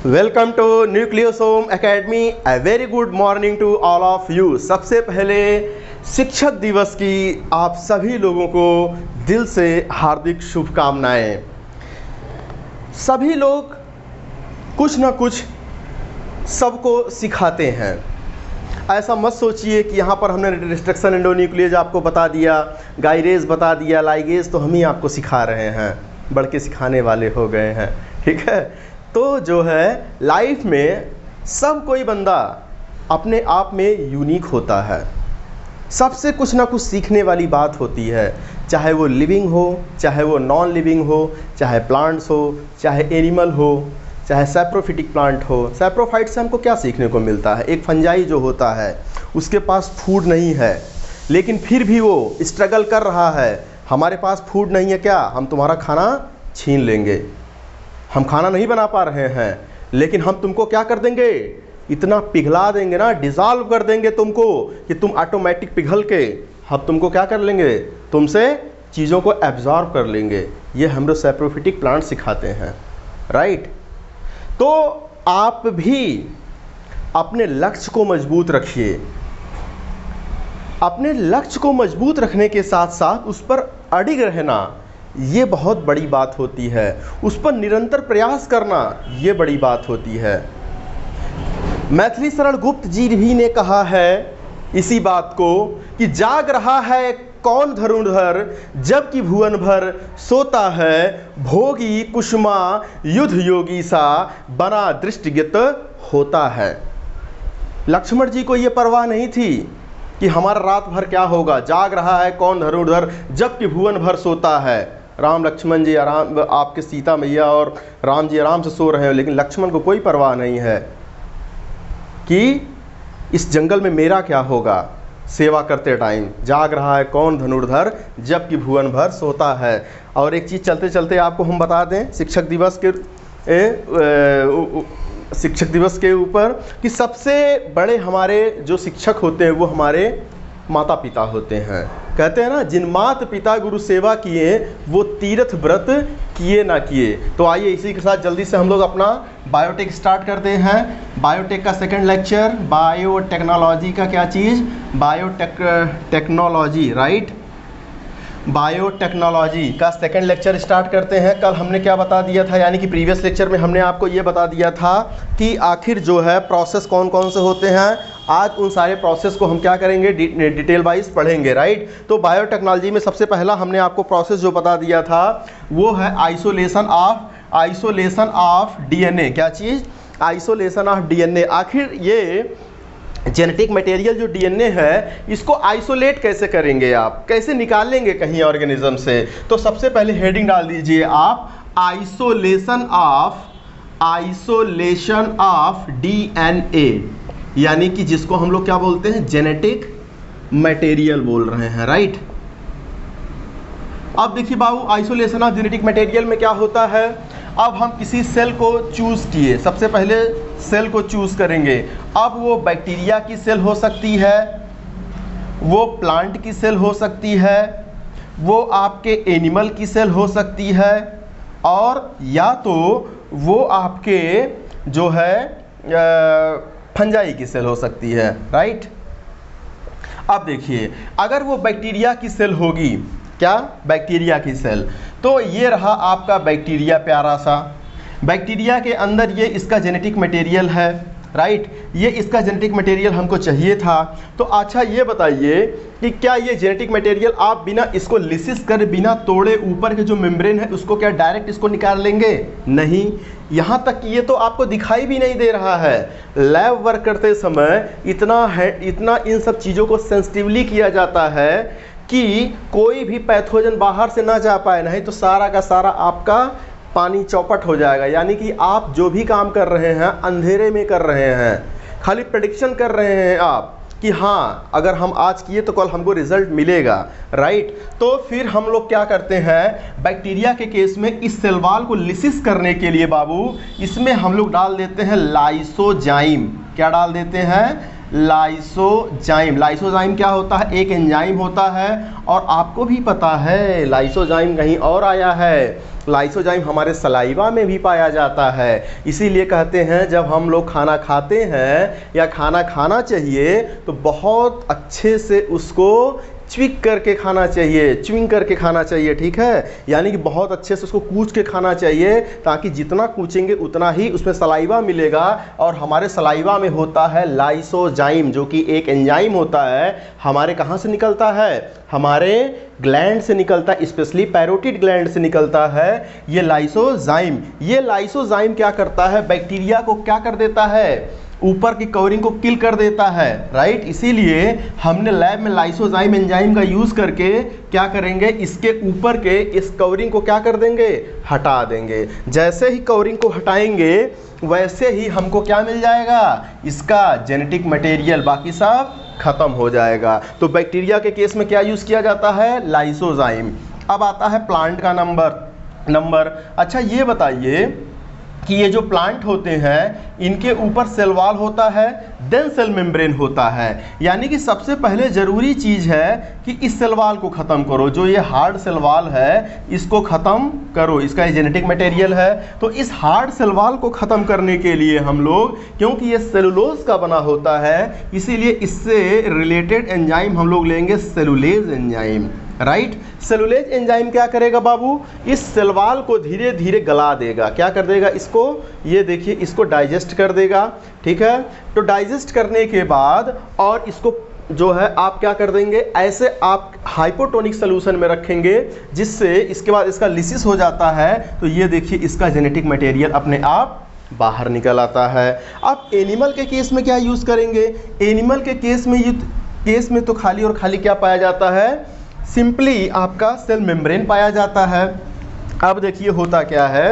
Welcome to Nucleosome Academy. A very good morning to all of you. सबसे पहले शिक्षक दिवस की आप सभी लोगों को दिल से हार्दिक शुभकामनाएं। सभी लोग कुछ ना कुछ सबको सिखाते हैं। ऐसा मत सोचिए कि यहाँ पर हमने रिस्ट्रिक्शन एंडोन्यूक्लियेज आपको बता दिया, गाइरेज बता दिया, लाइगेज तो हम ही आपको सिखा रहे हैं, बढ़ के सिखाने वाले हो गए हैं। ठीक है, तो जो है लाइफ में सब कोई बंदा अपने आप में यूनिक होता है। सबसे कुछ ना कुछ सीखने वाली बात होती है, चाहे वो लिविंग हो, चाहे वो नॉन लिविंग हो, चाहे प्लांट्स हो, चाहे एनिमल हो, चाहे सैप्रोफिटिक प्लांट हो। सैप्रोफाइट से हमको क्या सीखने को मिलता है? एक फंजाई जो होता है उसके पास फूड नहीं है, लेकिन फिर भी वो स्ट्रगल कर रहा है। हमारे पास फूड नहीं है, क्या हम तुम्हारा खाना छीन लेंगे? हम खाना नहीं बना पा रहे हैं, लेकिन हम तुमको क्या कर देंगे? इतना पिघला देंगे ना, डिज़ोल्व कर देंगे तुमको कि तुम ऑटोमेटिक पिघल के हम तुमको क्या कर लेंगे? तुमसे चीज़ों को एब्जॉर्ब कर लेंगे। ये हम लोग सैप्रोफिटिक प्लांट सिखाते हैं, राइट? तो आप भी अपने लक्ष्य को मजबूत रखिए। अपने लक्ष्य को मजबूत रखने के साथ साथ उस पर अडिग रहना, ये बहुत बड़ी बात होती है। उस पर निरंतर प्रयास करना, ये बड़ी बात होती है। मैथिली शरण गुप्त जी भी ने कहा है इसी बात को कि जाग रहा है कौन धनुर्धर, जबकि भुवन भर सोता है, भोगी कुसुमा युद्ध योगी सा बना दृष्टिगत होता है। लक्ष्मण जी को ये परवाह नहीं थी कि हमारा रात भर क्या होगा। जाग रहा है कौन धनुर्धर, जबकि भुवन भर सोता है। राम लक्ष्मण जी आराम, आपके सीता मैया और राम जी आराम से सो रहे हैं, लेकिन लक्ष्मण को कोई परवाह नहीं है कि इस जंगल में मेरा क्या होगा। सेवा करते टाइम जाग रहा है कौन धनुर्धर, जबकि भुवन भर सोता है। और एक चीज़ चलते चलते आपको हम बता दें शिक्षक दिवस के ऊपर कि सबसे बड़े हमारे जो शिक्षक होते हैं वो हमारे माता पिता होते हैं। कहते हैं ना, जिन माता पिता गुरु सेवा किए वो तीर्थ व्रत किए ना किए। तो आइए इसी के साथ जल्दी से हम लोग अपना बायोटेक स्टार्ट करते हैं। बायोटेक का सेकंड लेक्चर, बायोटेक्नोलॉजी का क्या चीज़? Technology, right? बायोटेक्नोलॉजी का सेकंड लेक्चर स्टार्ट करते हैं। कल हमने क्या बता दिया था, यानी कि प्रीवियस लेक्चर में हमने आपको ये बता दिया था कि आखिर जो है प्रोसेस कौन कौन से होते हैं। आज उन सारे प्रोसेस को हम क्या करेंगे? डिटेल वाइज पढ़ेंगे, राइट? तो बायोटेक्नोलॉजी में सबसे पहला हमने आपको प्रोसेस जो बता दिया था वो है आइसोलेशन ऑफ डीएनए। क्या चीज़? Isolation of DNA. आखिर ये जेनेटिक मटेरियल जो डीएनए है, इसको आइसोलेट कैसे करेंगे आप? कैसे निकालेंगे कहीं ऑर्गेनिज्म से? तो सबसे पहले हेडिंग डाल दीजिए आप, आइसोलेशन ऑफ डीएनए, यानी कि जिसको हम लोग क्या बोलते हैं? जेनेटिक मटेरियल बोल रहे हैं, राइट? अब देखिए बाबू, आइसोलेशन ऑफ जेनेटिक मटेरियल में क्या होता है? अब हम किसी सेल को चूज़ किए, सबसे पहले सेल को चूज़ करेंगे। अब वो बैक्टीरिया की सेल हो सकती है, वो प्लांट की सेल हो सकती है, वो आपके एनिमल की सेल हो सकती है, और या तो वो आपके जो है फंजाई की सेल हो सकती है, राइट? अब देखिए, अगर वो बैक्टीरिया की सेल होगी, क्या? बैक्टीरिया की सेल, तो ये रहा आपका बैक्टीरिया, प्यारा सा बैक्टीरिया के अंदर ये इसका जेनेटिक मटेरियल है, राइट? ये इसका जेनेटिक मटेरियल हमको चाहिए था। तो अच्छा ये बताइए कि क्या ये जेनेटिक मटेरियल आप बिना इसको लिसिस कर, बिना तोड़े, ऊपर के जो मेम्ब्रेन है उसको क्या डायरेक्ट इसको निकाल लेंगे? नहीं। यहाँ तक कि ये तो आपको दिखाई भी नहीं दे रहा है। लैब वर्क करते समय इतना इन सब चीज़ों को सेंसिटिवली किया जाता है कि कोई भी पैथोजन बाहर से ना जा पाए, नहीं तो सारा का सारा आपका पानी चौपट हो जाएगा। यानी कि आप जो भी काम कर रहे हैं अंधेरे में कर रहे हैं, खाली प्रेडिक्शन कर रहे हैं आप कि हाँ अगर हम आज किए तो कल हमको रिजल्ट मिलेगा, राइट? तो फिर हम लोग क्या करते हैं, बैक्टीरिया के केस में इस सेल वॉल को लिसिस करने के लिए बाबू इसमें हम लोग डाल देते हैं लाइसोजाइम। क्या डाल देते हैं? लाइसोजाइम। लाइसोजाइम क्या होता है? एक एंजाइम होता है, और आपको भी पता है लाइसोजाइम कहीं और आया है, लाइसोजाइम हमारे सलाइवा में भी पाया जाता है। इसीलिए कहते हैं जब हम लोग खाना खाते हैं या खाना खाना चाहिए तो बहुत अच्छे से उसको च्विक करके खाना चाहिए, च्विंग करके खाना चाहिए, ठीक है, यानी कि बहुत अच्छे से उसको कूच के खाना चाहिए, ताकि जितना कूचेंगे उतना ही उसमें सलाइवा मिलेगा। और हमारे सलाइवा में होता है लाइसोजाइम, जो कि एक एंजाइम होता है, हमारे कहाँ से निकलता है, हमारे ग्लैंड से निकलता है, स्पेशली पैरोटिड ग्लैंड से निकलता है ये लाइसोजाइम। ये लाइसोजाइम क्या करता है, बैक्टीरिया को क्या कर देता है, ऊपर की कवरिंग को किल कर देता है, राइट। इसीलिए हमने लैब में लाइसोजाइम एंजाइम का यूज़ करके क्या करेंगे, इसके ऊपर के इस कवरिंग को क्या कर देंगे, हटा देंगे। जैसे ही कवरिंग को हटाएंगे वैसे ही हमको क्या मिल जाएगा, इसका जेनेटिक मटेरियल, बाकी सब खत्म हो जाएगा। तो बैक्टीरिया के केस में क्या यूज़ किया जाता है, लाइसोजाइम। अब आता है प्लांट का नंबर। अच्छा ये बताइए कि ये जो प्लांट होते हैं इनके ऊपर सेल वॉल होता है, देन सेल मेम्ब्रेन होता है, यानी कि सबसे पहले ज़रूरी चीज़ है कि इस सेल वॉल को ख़त्म करो, जो ये हार्ड सेल वॉल है इसको ख़त्म करो, इसका ये जेनेटिक मटेरियल है। तो इस हार्ड सेल वॉल को ख़त्म करने के लिए हम लोग, क्योंकि ये सेलुलोज का बना होता है, इसीलिए इससे रिलेटेड एंजाइम हम लोग लेंगे cellulase enzyme, right. Cellulase enzyme क्या करेगा बाबू, इस सेल वॉल को धीरे धीरे गला देगा, क्या कर देगा, इसको ये देखिए इसको डाइजेस्ट कर देगा, ठीक है। तो डाइजेस्ट करने के बाद और इसको जो है आप क्या कर देंगे, ऐसे आप हाइपोटोनिक सोल्यूशन में रखेंगे, जिससे इसके बाद इसका लिसिस हो जाता है। तो ये देखिए इसका जेनेटिक मटेरियल अपने आप बाहर निकल आता है। अब एनिमल के केस में क्या यूज़ करेंगे, एनिमल के केस में तो खाली और खाली क्या पाया जाता है, सिंपली आपका सेल मेम्ब्रेन पाया जाता है। अब देखिए होता क्या है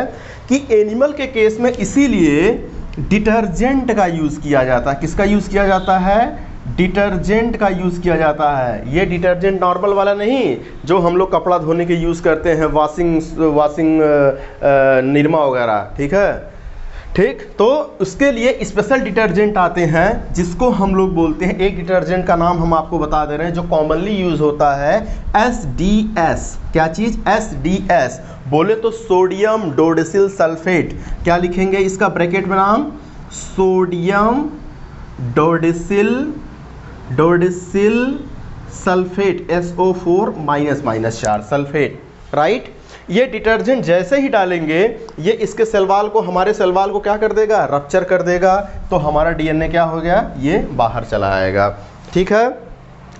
कि एनिमल के केस में इसीलिए डिटर्जेंट का यूज़ किया जाता है। किसका यूज़ किया जाता है, डिटर्जेंट का यूज़ किया जाता है। ये डिटर्जेंट नॉर्मल वाला नहीं जो हम लोग कपड़ा धोने के यूज़ करते हैं, वाशिंग निरमा वगैरह, ठीक है, ठीक। तो उसके लिए स्पेशल डिटर्जेंट आते हैं जिसको हम लोग बोलते हैं, एक डिटर्जेंट का नाम हम आपको बता दे रहे हैं जो कॉमनली यूज़ होता है, SDS। क्या चीज़, SDS बोले तो सोडियम डोडेसिल सल्फेट। क्या लिखेंगे इसका ब्रैकेट में नाम, sodium dodecyl sulphate, SO4 sulphate, right. ये डिटर्जेंट जैसे ही डालेंगे ये इसके सेल वॉल को, हमारे सेल वॉल को क्या कर देगा, रप्चर कर देगा। तो हमारा DNA क्या हो गया, ये बाहर चला आएगा, ठीक है।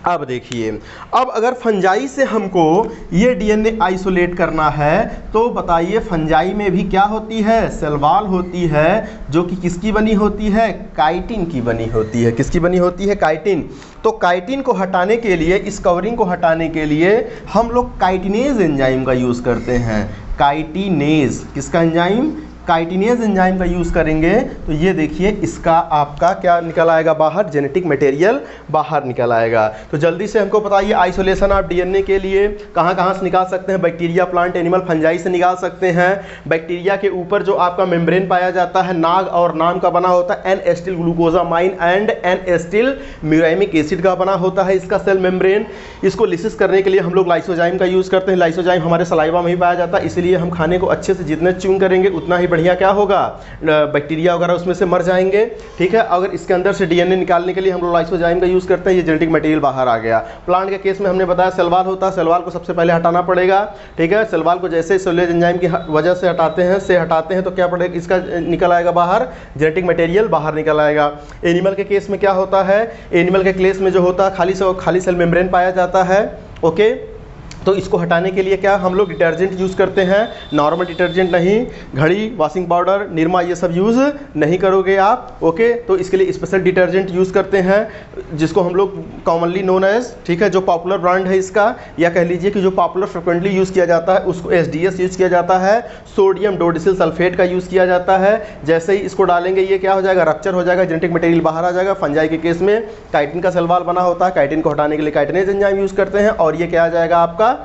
अब देखिए, अब अगर फंजाई से हमको ये DNA आइसोलेट करना है तो बताइए फंजाई में भी क्या होती है, सेल वॉल होती है, जो कि किसकी बनी होती है, काइटिन की बनी होती है। किसकी बनी होती है, काइटिन। तो काइटिन को हटाने के लिए, इस कवरिंग को हटाने के लिए हम लोग काइटिनेज एंजाइम का यूज़ करते हैं। काइटिनेज, किसका एंजाइम, काइटिनेज एंजाइम का यूज़ करेंगे। तो ये देखिए इसका आपका क्या निकल आएगा बाहर, जेनेटिक मटेरियल बाहर निकल आएगा। तो जल्दी से हमको बताइए आइसोलेशन ऑफ DNA के लिए कहाँ कहाँ से निकाल सकते हैं, बैक्टीरिया, प्लांट, एनिमल, फंजाई से निकाल सकते हैं। बैक्टीरिया के ऊपर जो आपका मेम्ब्रेन पाया जाता है नाग और नाम का बना होता है, N-एसिटिल ग्लूकोजामाइन एंड N-एसिटिल म्यूरामिक एसिड का बना होता है इसका सेल मेम्ब्रेन। इसको लिसिस करने के लिए हम लोग लाइसोजाइम का यूज़ करते हैं। लाइसोजाइम हमारे सलाइवा में ही पाया जाता है, इसलिए हम खाने को अच्छे से जितने च्यूइंग करेंगे उतना ही बढ़िया क्या होगा, बैक्टीरिया वगैरह उसमें से मर जाएंगे, ठीक है। अगर इसके अंदर से DNA निकालने के लिए हम लोग लाइसोजाइम का यूज़ करते हैं, ये जेनेटिक मटेरियल बाहर आ गया। प्लांट के केस में हमने बताया सेल वॉल होता है, सेल वॉल को सबसे पहले हटाना पड़ेगा, ठीक है। सेल वॉल को जैसे सेलुलोज एंजाइम की वजह से हटाते हैं तो क्या पड़ेगा, इसका निकल आएगा बाहर, जेनेटिक मटेरियल बाहर निकल आएगा। एनिमल के केस में क्या होता है, एनिमल के केस में जो होता है खाली सेल मेम्ब्रेन पाया जाता है, ओके। तो इसको हटाने के लिए क्या हम लोग डिटर्जेंट यूज़ करते हैं, नॉर्मल डिटर्जेंट नहीं, घड़ी, वॉशिंग पाउडर, निरमा ये सब यूज़ नहीं करोगे आप, ओके। तो इसके लिए स्पेशल डिटर्जेंट यूज़ करते हैं जिसको हम लोग कॉमनली नोन एज, ठीक है, जो पॉपुलर ब्रांड है इसका, या कह लीजिए कि जो पॉपुलर फ्रिक्वेंटली यूज़ किया जाता है उसको SDS यूज़ किया जाता है। सोडियम डोडेसिल सल्फेट का यूज़ किया जाता है। जैसे ही इसको डालेंगे ये क्या हो जाएगा, रप्चर हो जाएगा, जेनेटिक मटेरियल बाहर आ जाएगा। फंजाई के केस में काइटिन का सेल वॉल बना होता है, काइटिन को हटाने के लिए काइटिनेज एंजाइम यूज़ करते हैं, और ये क्या आ जाएगा आपका,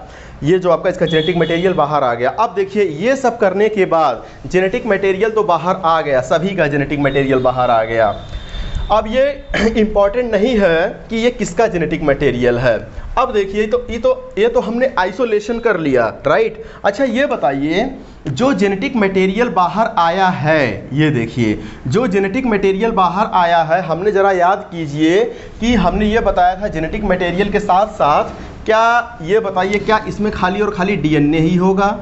ये जो आपका इसका जेनेटिक मटेरियल बाहर आ गया। अब देखिए ये सब करने के बाद जेनेटिक मटेरियल तो बाहर आ गया, सभी का जेनेटिक मटेरियल बाहर आ गया। अब ये इम्पॉर्टेंट नहीं है कि ये किसका जेनेटिक मटेरियल है, अब देखिए ये तो हमने आइसोलेशन कर लिया, राइट। अच्छा ये बताइए, जो जेनेटिक मटेरियल बाहर आया है, ये देखिए जो जेनेटिक मटेरियल बाहर आया है, हमने ज़रा याद कीजिए कि हमने ये बताया था जेनेटिक मटेरियल के साथ साथ क्या, ये बताइए क्या इसमें खाली और खाली डीएनए ही होगा?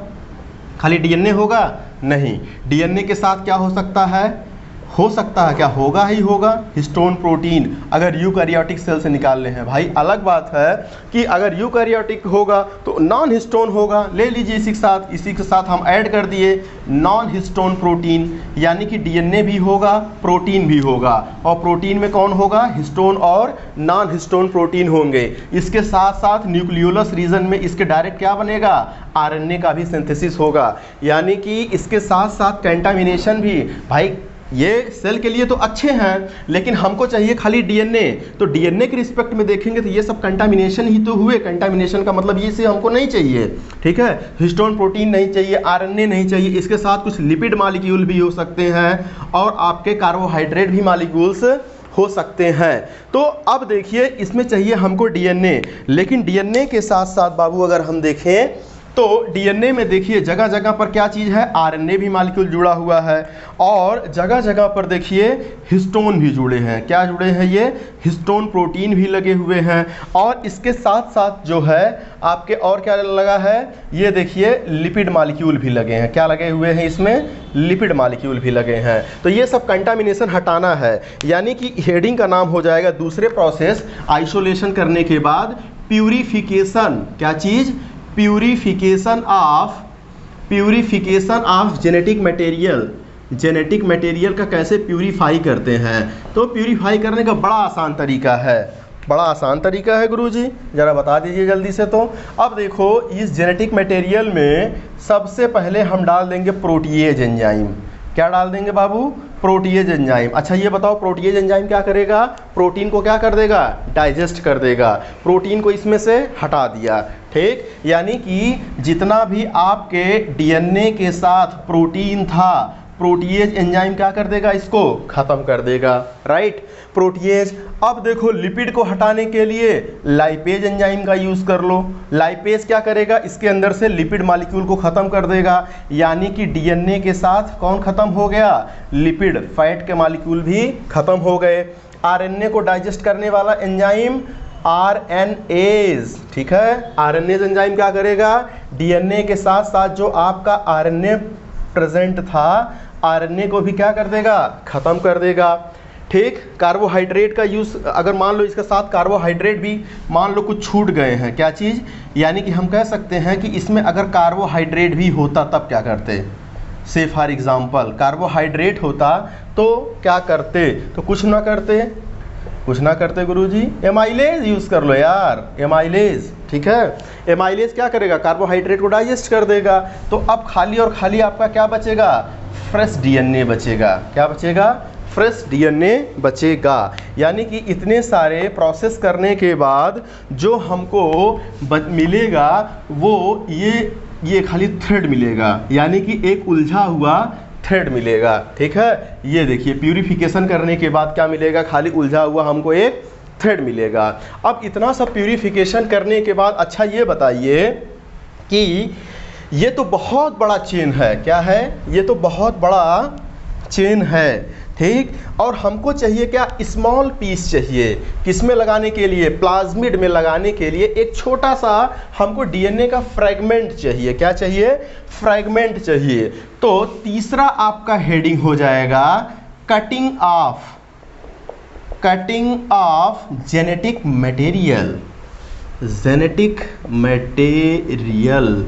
खाली डीएनए होगा? नहीं, डीएनए के साथ क्या हो सकता है? हो सकता है क्या, होगा ही होगा हिस्टोन प्रोटीन, अगर यूकैरियोटिक सेल से निकालने हैं। भाई अलग बात है कि अगर यूकैरियोटिक होगा तो नॉन हिस्टोन होगा, ले लीजिए इसी के साथ हम ऐड कर दिए नॉन हिस्टोन प्रोटीन, यानी कि डीएनए भी होगा, प्रोटीन भी होगा, और प्रोटीन में कौन होगा? हिस्टोन और नॉन हिस्टोन प्रोटीन होंगे। इसके साथ साथ न्यूक्लियोलस रीजन में इसके डायरेक्ट क्या बनेगा? आरएनए का भी सिंथेसिस होगा, यानी कि इसके साथ साथ कंटामिनेशन भी। भाई ये सेल के लिए तो अच्छे हैं, लेकिन हमको चाहिए खाली डीएनए, तो डीएनए के रिस्पेक्ट में देखेंगे तो ये सब कंटामिनेशन ही तो हुए। कंटामिनेशन का मतलब ये से हमको नहीं चाहिए, ठीक है। हिस्टोन प्रोटीन नहीं चाहिए, आरएनए नहीं चाहिए, इसके साथ कुछ लिपिड मॉलिक्यूल भी हो सकते हैं और आपके कार्बोहाइड्रेट भी मॉलिक्यूल्स हो सकते हैं। तो अब देखिए इसमें चाहिए हमको डीएनए, लेकिन डीएनए के साथ साथ बाबू अगर हम देखें तो डीएनए में देखिए जगह जगह पर क्या चीज़ है? आरएनए भी मॉलिक्यूल जुड़ा हुआ है, और जगह जगह पर देखिए हिस्टोन भी जुड़े हैं। क्या जुड़े हैं? ये हिस्टोन प्रोटीन भी लगे हुए हैं, और इसके साथ साथ जो है आपके और क्या लगा है? ये देखिए लिपिड मॉलिक्यूल भी लगे हैं। क्या लगे हुए हैं इसमें? लिपिड मॉलिक्यूल भी लगे हैं। तो ये सब कंटामिनेशन हटाना है, यानी कि हेडिंग का नाम हो जाएगा दूसरे प्रोसेस आइसोलेशन करने के बाद प्यूरिफिकेशन। क्या चीज़? Purification of genetic material. Genetic material का कैसे प्यूरिफाई करते हैं? तो प्यूरिफाई करने का बड़ा आसान तरीका है, बड़ा आसान तरीका है गुरुजी, ज़रा बता दीजिए जल्दी से। तो अब देखो इस जेनेटिक मटेरियल में सबसे पहले हम डाल देंगे प्रोटीएज एंजाइम। क्या डाल देंगे बाबू? Protease enzyme. अच्छा ये बताओ प्रोटीएज एंजाइम क्या करेगा? प्रोटीन को क्या कर देगा? डाइजेस्ट कर देगा। प्रोटीन को इसमें से हटा दिया, ठीक। यानी कि जितना भी आपके डीएनए के साथ प्रोटीन था, प्रोटीएज एंजाइम क्या कर देगा? इसको खत्म कर देगा, राइट। प्रोटीएज। अब देखो लिपिड को हटाने के लिए लाइपेज एंजाइम का यूज़ कर लो। लाइपेज क्या करेगा? इसके अंदर से लिपिड मॉलिक्यूल को ख़त्म कर देगा, यानी कि डीएनए के साथ कौन ख़त्म हो गया? लिपिड, फैट के मॉलिक्यूल भी ख़त्म हो गए। आरएनए को डाइजेस्ट करने वाला एंजाइम आरएनएज, ठीक है। आरएनएज एंजाइम क्या करेगा? डीएनए के साथ साथ जो आपका आरएनए प्रेजेंट था, आरएनए को भी क्या कर देगा? ख़त्म कर देगा, ठीक। कार्बोहाइड्रेट का यूज़, अगर मान लो इसके साथ कार्बोहाइड्रेट भी मान लो कुछ छूट गए हैं, क्या चीज़? यानी कि हम कह सकते हैं कि इसमें अगर कार्बोहाइड्रेट भी होता तब क्या करते? से फॉर एग्जांपल कार्बोहाइड्रेट होता तो क्या करते? तो कुछ ना करते, कुछ ना करते गुरुजी, एमाइलेज यूज़ कर लो यार, एमाइलेज, ठीक है। एमाइलेज क्या करेगा? कार्बोहाइड्रेट को डाइजेस्ट कर देगा। तो अब खाली और खाली आपका क्या बचेगा? फ्रेश डीएनए बचेगा। क्या बचेगा? फ्रेश डीएनए बचेगा। यानी कि इतने सारे प्रोसेस करने के बाद जो हमको मिलेगा वो ये खाली थ्रेड मिलेगा, यानी कि एक उलझा हुआ थ्रेड मिलेगा, ठीक है। ये देखिए प्यूरिफिकेशन करने के बाद क्या मिलेगा? खाली उलझा हुआ हमको एक थ्रेड मिलेगा। अब इतना सब प्यूरिफिकेशन करने के बाद अच्छा ये बताइए कि ये तो बहुत बड़ा चेन है। क्या है? ये तो बहुत बड़ा चेन है, ठीक। और हमको चाहिए क्या? स्मॉल पीस चाहिए। किस में लगाने के लिए? प्लाज्मिड में लगाने के लिए एक छोटा सा हमको डीएनए का फ्रैगमेंट चाहिए। क्या चाहिए? फ्रैगमेंट चाहिए। तो तीसरा आपका हेडिंग हो जाएगा cutting of genetic material. Genetic material,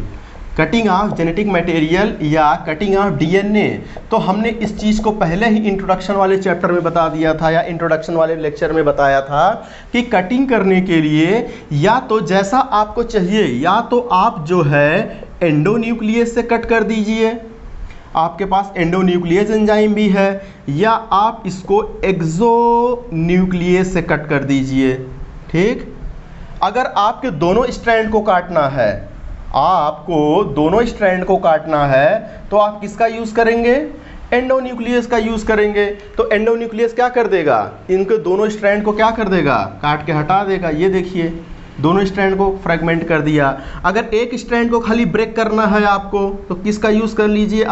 cutting of genetic material या कटिंग ऑफ डीएनए। तो हमने इस चीज़ को पहले ही इंट्रोडक्शन वाले चैप्टर में बता दिया था, या इंट्रोडक्शन वाले लेक्चर में बताया था कि कटिंग करने के लिए या तो जैसा आपको चाहिए, या तो आप जो है एंडोन्यूक्लियस से कट कर दीजिए, आपके पास एंडोन्यूक्लियस एंजाइम भी है, या आप इसको एक्सोन्यूक्लियस से कट कर दीजिए, ठीक। अगर आपके दोनों स्ट्रैंड को काटना है, आपको दोनों स्ट्रैंड को काटना है, तो आप किसका यूज़ करेंगे? एंडोन्यूक्लियस का यूज़ करेंगे। तो एंडोन्यूक्लियस क्या कर देगा? इनके दोनों स्ट्रैंड को क्या कर देगा? काट के हटा देगा। ये देखिए दोनों स्ट्रैंड को फ्रेगमेंट कर दिया। अगर एक स्ट्रैंड को खाली ब्रेक करना है आपको तो किसका यूज़ कर लीजिए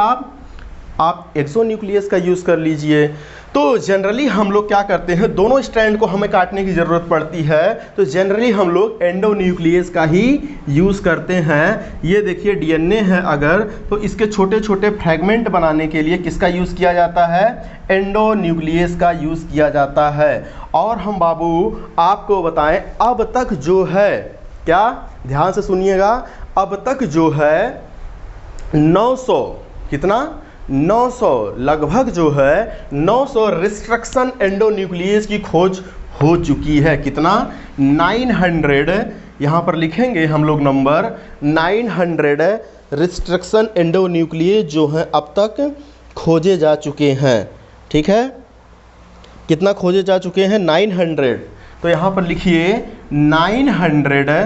आप एक्सोन्यूक्लियस का यूज़ कर लीजिए। तो जनरली हम लोग क्या करते हैं, दोनों स्ट्रैंड को हमें काटने की ज़रूरत पड़ती है तो जनरली हम लोग एंडोन्यूक्लियस का ही यूज़ करते हैं। ये देखिए डीएनए है अगर, तो इसके छोटे छोटे फ्रैगमेंट बनाने के लिए किसका यूज़ किया जाता है, एंडोन्यूक्लियस का यूज़ किया जाता है। और हम बाबू आपको बताएं, अब तक जो है, क्या ध्यान से सुनिएगा, अब तक जो है 900 कितना 900 लगभग जो है 900 रिस्ट्रक्शन एंडोन्यूक्लियस की खोज हो चुकी है। कितना 900, यहाँ पर लिखेंगे हम लोग नंबर 900 रिस्ट्रक्शन एंडोन्यूक्लियस जो हैं अब तक खोजे जा चुके हैं। ठीक है, कितना खोजे जा चुके हैं 900, तो यहाँ पर लिखिए 900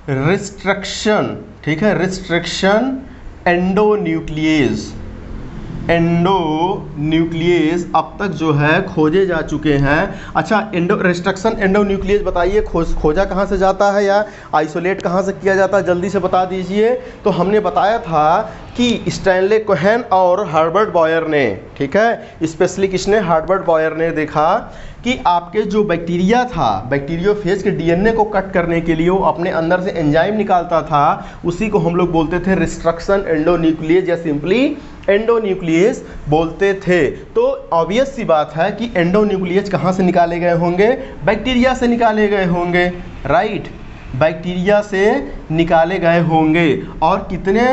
रिस्ट्रक्शन, ठीक है, रिस्ट्रक्शन एंडोन्यूक्लियस अब तक जो है खोजे जा चुके हैं। अच्छा, रिस्ट्रक्शन एंडोन्यूक्लियस बताइए खोजा कहाँ से जाता है या आइसोलेट कहाँ से किया जाता है, जल्दी से बता दीजिए। तो हमने बताया था कि स्टैनले कोहेन और हर्बर्ट बॉयर ने, ठीक है, स्पेशली किसने, हर्बर्ट बॉयर ने देखा कि आपके जो बैक्टीरिया था, बैक्टीरियोफेज के डीएनए को कट करने के लिए वो अपने अंदर से एंजाइम निकालता था, उसी को हम लोग बोलते थे रिस्ट्रक्शन एंडोन्यूक्लियस या सिंपली एंडोन्यूक्लियस बोलते थे। तो ऑब्वियस सी बात है कि एंडोन्यूक्लियस कहाँ से निकाले गए होंगे, बैक्टीरिया से निकाले गए होंगे, राइट, बैक्टीरिया से निकाले गए होंगे। और कितने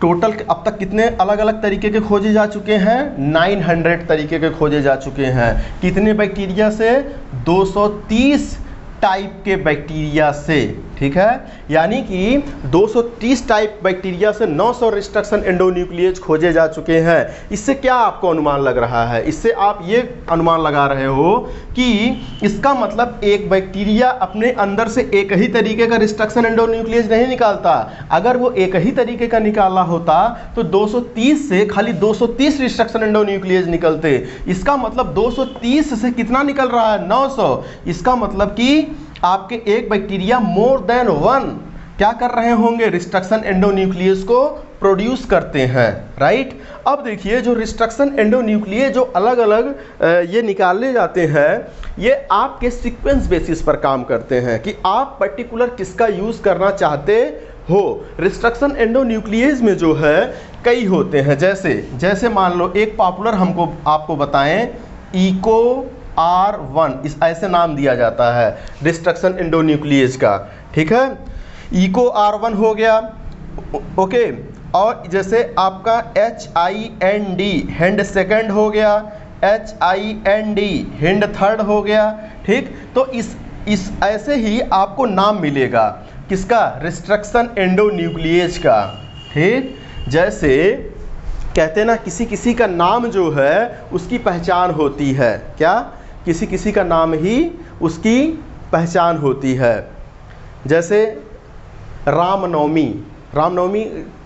टोटल अब तक कितने अलग अलग तरीके के खोजे जा चुके हैं, 900 तरीके के खोजे जा चुके हैं। कितने बैक्टीरिया से, 230 टाइप के बैक्टीरिया से, ठीक है, यानी कि 230 टाइप बैक्टीरिया से 900 रिस्ट्रक्शन एंडोन्यूक्लियस खोजे जा चुके हैं। इससे क्या आपको अनुमान लग रहा है, इससे आप ये अनुमान लगा रहे हो कि इसका मतलब एक बैक्टीरिया अपने अंदर से एक ही तरीके का रिस्ट्रक्शन एंडोन्यूक्लियस नहीं निकालता। अगर वो एक ही तरीके का निकाला होता तो 230 से खाली 230 रिस्ट्रक्शन एंडोन्यूक्लियस निकलते। इसका मतलब 230 से कितना निकल रहा है, 900। इसका मतलब कि आपके एक बैक्टीरिया मोर देन 1 क्या कर रहे होंगे, रिस्ट्रक्शन एंडोन्यूक्लियस को प्रोड्यूस करते हैं, राइट। अब देखिए जो रिस्ट्रक्शन एंडोन्यूक्लियस जो अलग अलग ये निकाले जाते हैं, ये आपके सीक्वेंस बेसिस पर काम करते हैं कि आप पर्टिकुलर किसका यूज़ करना चाहते हो। रिस्ट्रक्शन एंडोन्यूक्लियस में जो है कई होते हैं, जैसे मान लो एक पॉपुलर हमको आपको बताएं, इको R1, इस ऐसे नाम दिया जाता है रिस्ट्रक्शन एंडोन्यूक्लियस का, ठीक है, इको R1 हो गया, ओके। और जैसे आपका HIND हैंड सेकंड हो गया, HIND हैंड थर्ड हो गया, ठीक। तो इस ऐसे ही आपको नाम मिलेगा किसका, रिस्ट्रक्शन एंडोन्यूक्लियस का, ठीक। जैसे कहते ना किसी किसी का नाम जो है उसकी पहचान होती है, क्या, किसी किसी का नाम ही उसकी पहचान होती है। जैसे रामनवमी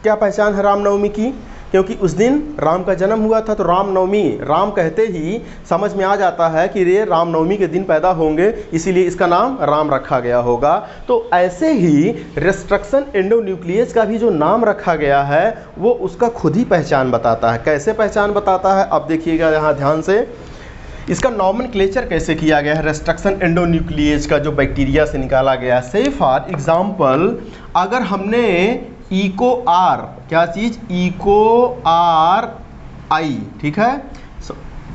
क्या पहचान है रामनवमी की, क्योंकि उस दिन राम का जन्म हुआ था, तो रामनवमी, राम कहते ही समझ में आ जाता है कि ये रामनवमी के दिन पैदा होंगे, इसीलिए इसका नाम राम रखा गया होगा। तो ऐसे ही रिस्ट्रक्शन एंडोन्यूक्लियस का भी जो नाम रखा गया है वो उसका खुद ही पहचान बताता है। कैसे पहचान बताता है, अब देखिएगा यहाँ ध्यान से, इसका नॉमेनक्लेचर कैसे किया गया है रिस्ट्रक्शन एंडोन्यूक्लियस का जो बैक्टीरिया से निकाला गया। से फॉर एग्जाम्पल अगर हमने इको आर, क्या चीज़, इको RI, ठीक है,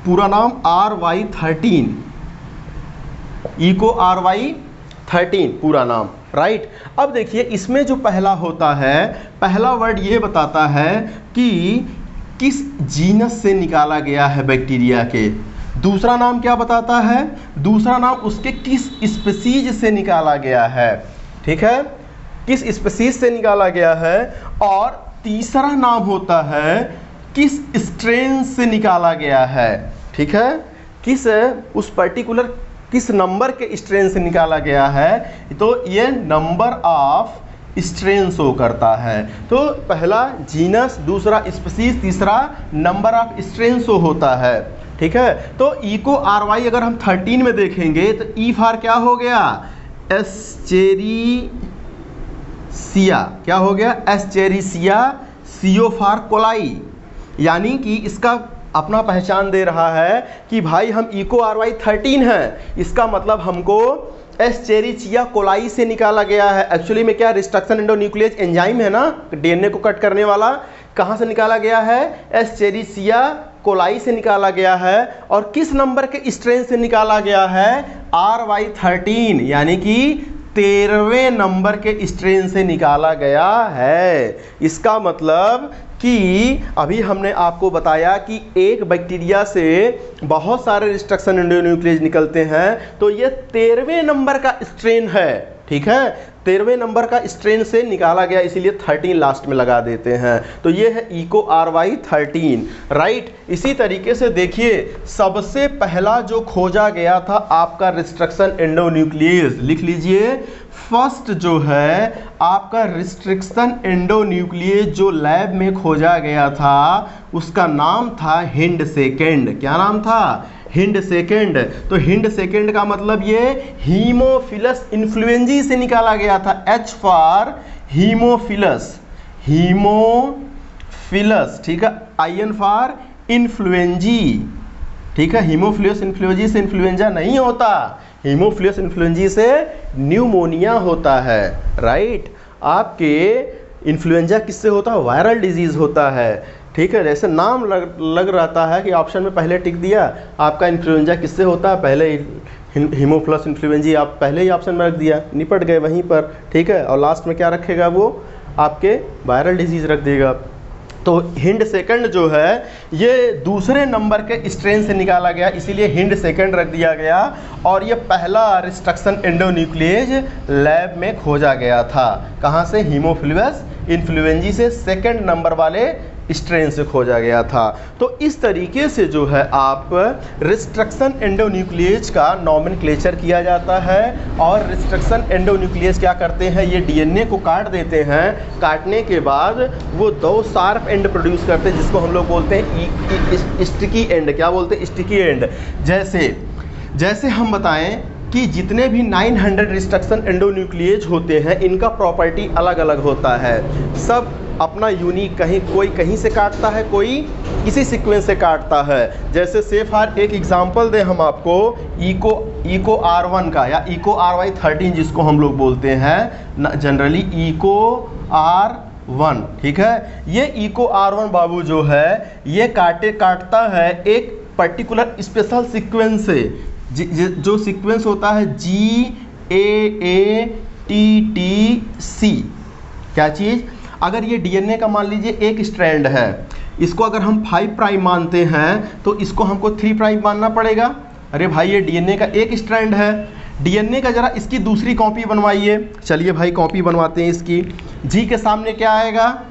पूरा नाम RY13, इको RY13 पूरा नाम, राइट। अब देखिए इसमें जो पहला होता है, पहला वर्ड ये बताता है कि किस जीनस से निकाला गया है बैक्टीरिया के। दूसरा नाम क्या बताता है, दूसरा नाम उसके किस स्पीसीज से निकाला गया है, ठीक है, किस स्पीसीज से निकाला गया है। और तीसरा नाम होता है किस स्ट्रेन से निकाला गया है, ठीक है, किस उस पर्टिकुलर किस नंबर के स्ट्रेन से निकाला गया है। तो ये नंबर ऑफ स्ट्रेन शो करता है। तो पहला जीनस, दूसरा स्पीसीज, तीसरा नंबर ऑफ स्ट्रेन शो होता है, ठीक है। तो इको RY अगर हम 13 में देखेंगे तो ई फॉर क्या हो गया, एस्चेरिसिया, क्या हो गया, एस्चेरिसिया, CO फॉर कोलाई, यानी कि इसका अपना पहचान दे रहा है कि भाई हम EcoRY13 हैं, इसका मतलब हमको एस्चेरिचिया कोलाई से निकाला गया है। एक्चुअली में क्या, रिस्ट्रक्शन एंडोन्यूक्लियस एंजाइम है ना, डीएनए को कट करने वाला, कहाँ से निकाला गया है, एस्चेरिचिया कोलाई से निकाला गया है। और किस नंबर के स्ट्रेन से निकाला गया है, RY13, यानी कि 13वें नंबर के स्ट्रेन से निकाला गया है। इसका मतलब कि अभी हमने आपको बताया कि एक बैक्टीरिया से बहुत सारे रिस्ट्रक्शन एंडोन्यूक्लियस निकलते हैं, तो ये 13वें नंबर का स्ट्रेन है, ठीक है, 13वें नंबर का स्ट्रेन से निकाला गया, इसीलिए 13 लास्ट में लगा देते हैं। तो ये है EcoRY13, राइट। इसी तरीके से देखिए, सबसे पहला जो खोजा गया था आपका रिस्ट्रक्शन एंडोन्यूक्लियस, लिख लीजिए, फर्स्ट जो है आपका रिस्ट्रिक्शन एंडोन्यूक्लियस जो लैब में खोजा गया था, उसका नाम था हिंड सेकेंड। क्या नाम था, हिंड सेकेंड। तो हिंड सेकेंड का मतलब ये हीमोफिलस इन्फ्लुएंजी से निकाला गया था, H फॉर हीमोफिलस, हीमोफिलस, ठीक है, IN फॉर इन्फ्लुएंजी, ठीक है। हीमोफिलस इन्फ्लुएंजी से इन्फ्लुएंजा नहीं होता, हीमोफिलस इन्फ्लुएंजी से न्यूमोनिया होता है, राइट। आपके इन्फ्लुएंजा किससे होता है, वायरल डिजीज होता है, ठीक है। जैसे नाम लग रहता है कि ऑप्शन में पहले टिक दिया, आपका इन्फ्लुएंजा किससे होता है, पहले हीमोफिलस इन्फ्लुएंजी आप पहले ही ऑप्शन में रख दिया, निपट गए वहीं पर, ठीक है। और लास्ट में क्या रखेगा, वो आपके वायरल डिजीज रख देगा। तो हिंड सेकंड जो है ये दूसरे नंबर के स्ट्रेन से निकाला गया, इसीलिए हिंड सेकंड रख दिया गया। और ये पहला रिस्ट्रक्शन एंडोन्यूक्लियस लैब में खोजा गया था, कहाँ से, हीमोफिलस इन्फ्लुएंजी से सेकंड नंबर वाले स्ट्रेन से खोजा गया था। तो इस तरीके से जो है आप रिस्ट्रक्शन एंडोन्यूक्लियस का नॉमेनक्लेचर किया जाता है। और रिस्ट्रक्शन एंडोन्यूक्लियस क्या करते हैं, ये डीएनए को काट देते हैं, काटने के बाद वो 2 शार्प एंड प्रोड्यूस करते हैं, जिसको हम लोग बोलते हैं स्टिकी एंड। क्या बोलते हैं, स्टिकी एंड। जैसे हम बताएं कि जितने भी 900 रिस्ट्रक्शन एंडोन्यूक्लियस होते हैं, इनका प्रॉपर्टी अलग अलग होता है, सब अपना यूनिक, कहीं कोई कहीं से काटता है, कोई किसी सीक्वेंस से काटता है। जैसे से फॉर एक एग्जांपल दें हम आपको, EcoR1 का या EcoRY13 जिसको हम लोग बोलते हैं जनरली EcoR1, ठीक है। ये EcoR1 बाबू जो है ये काटता है एक पर्टिकुलर स्पेशल सीक्वेंस से, जो सीक्वेंस होता है GAATTC। क्या चीज़, अगर ये डीएनए का मान लीजिए एक स्ट्रैंड है, इसको अगर हम 5 प्राइम मानते हैं तो इसको हमको 3 प्राइम मानना पड़ेगा। अरे भाई ये डीएनए का एक स्ट्रैंड है, डीएनए का जरा इसकी दूसरी कॉपी बनवाइए। चलिए भाई कॉपी बनवाते हैं इसकी। जी के सामने क्या आएगा,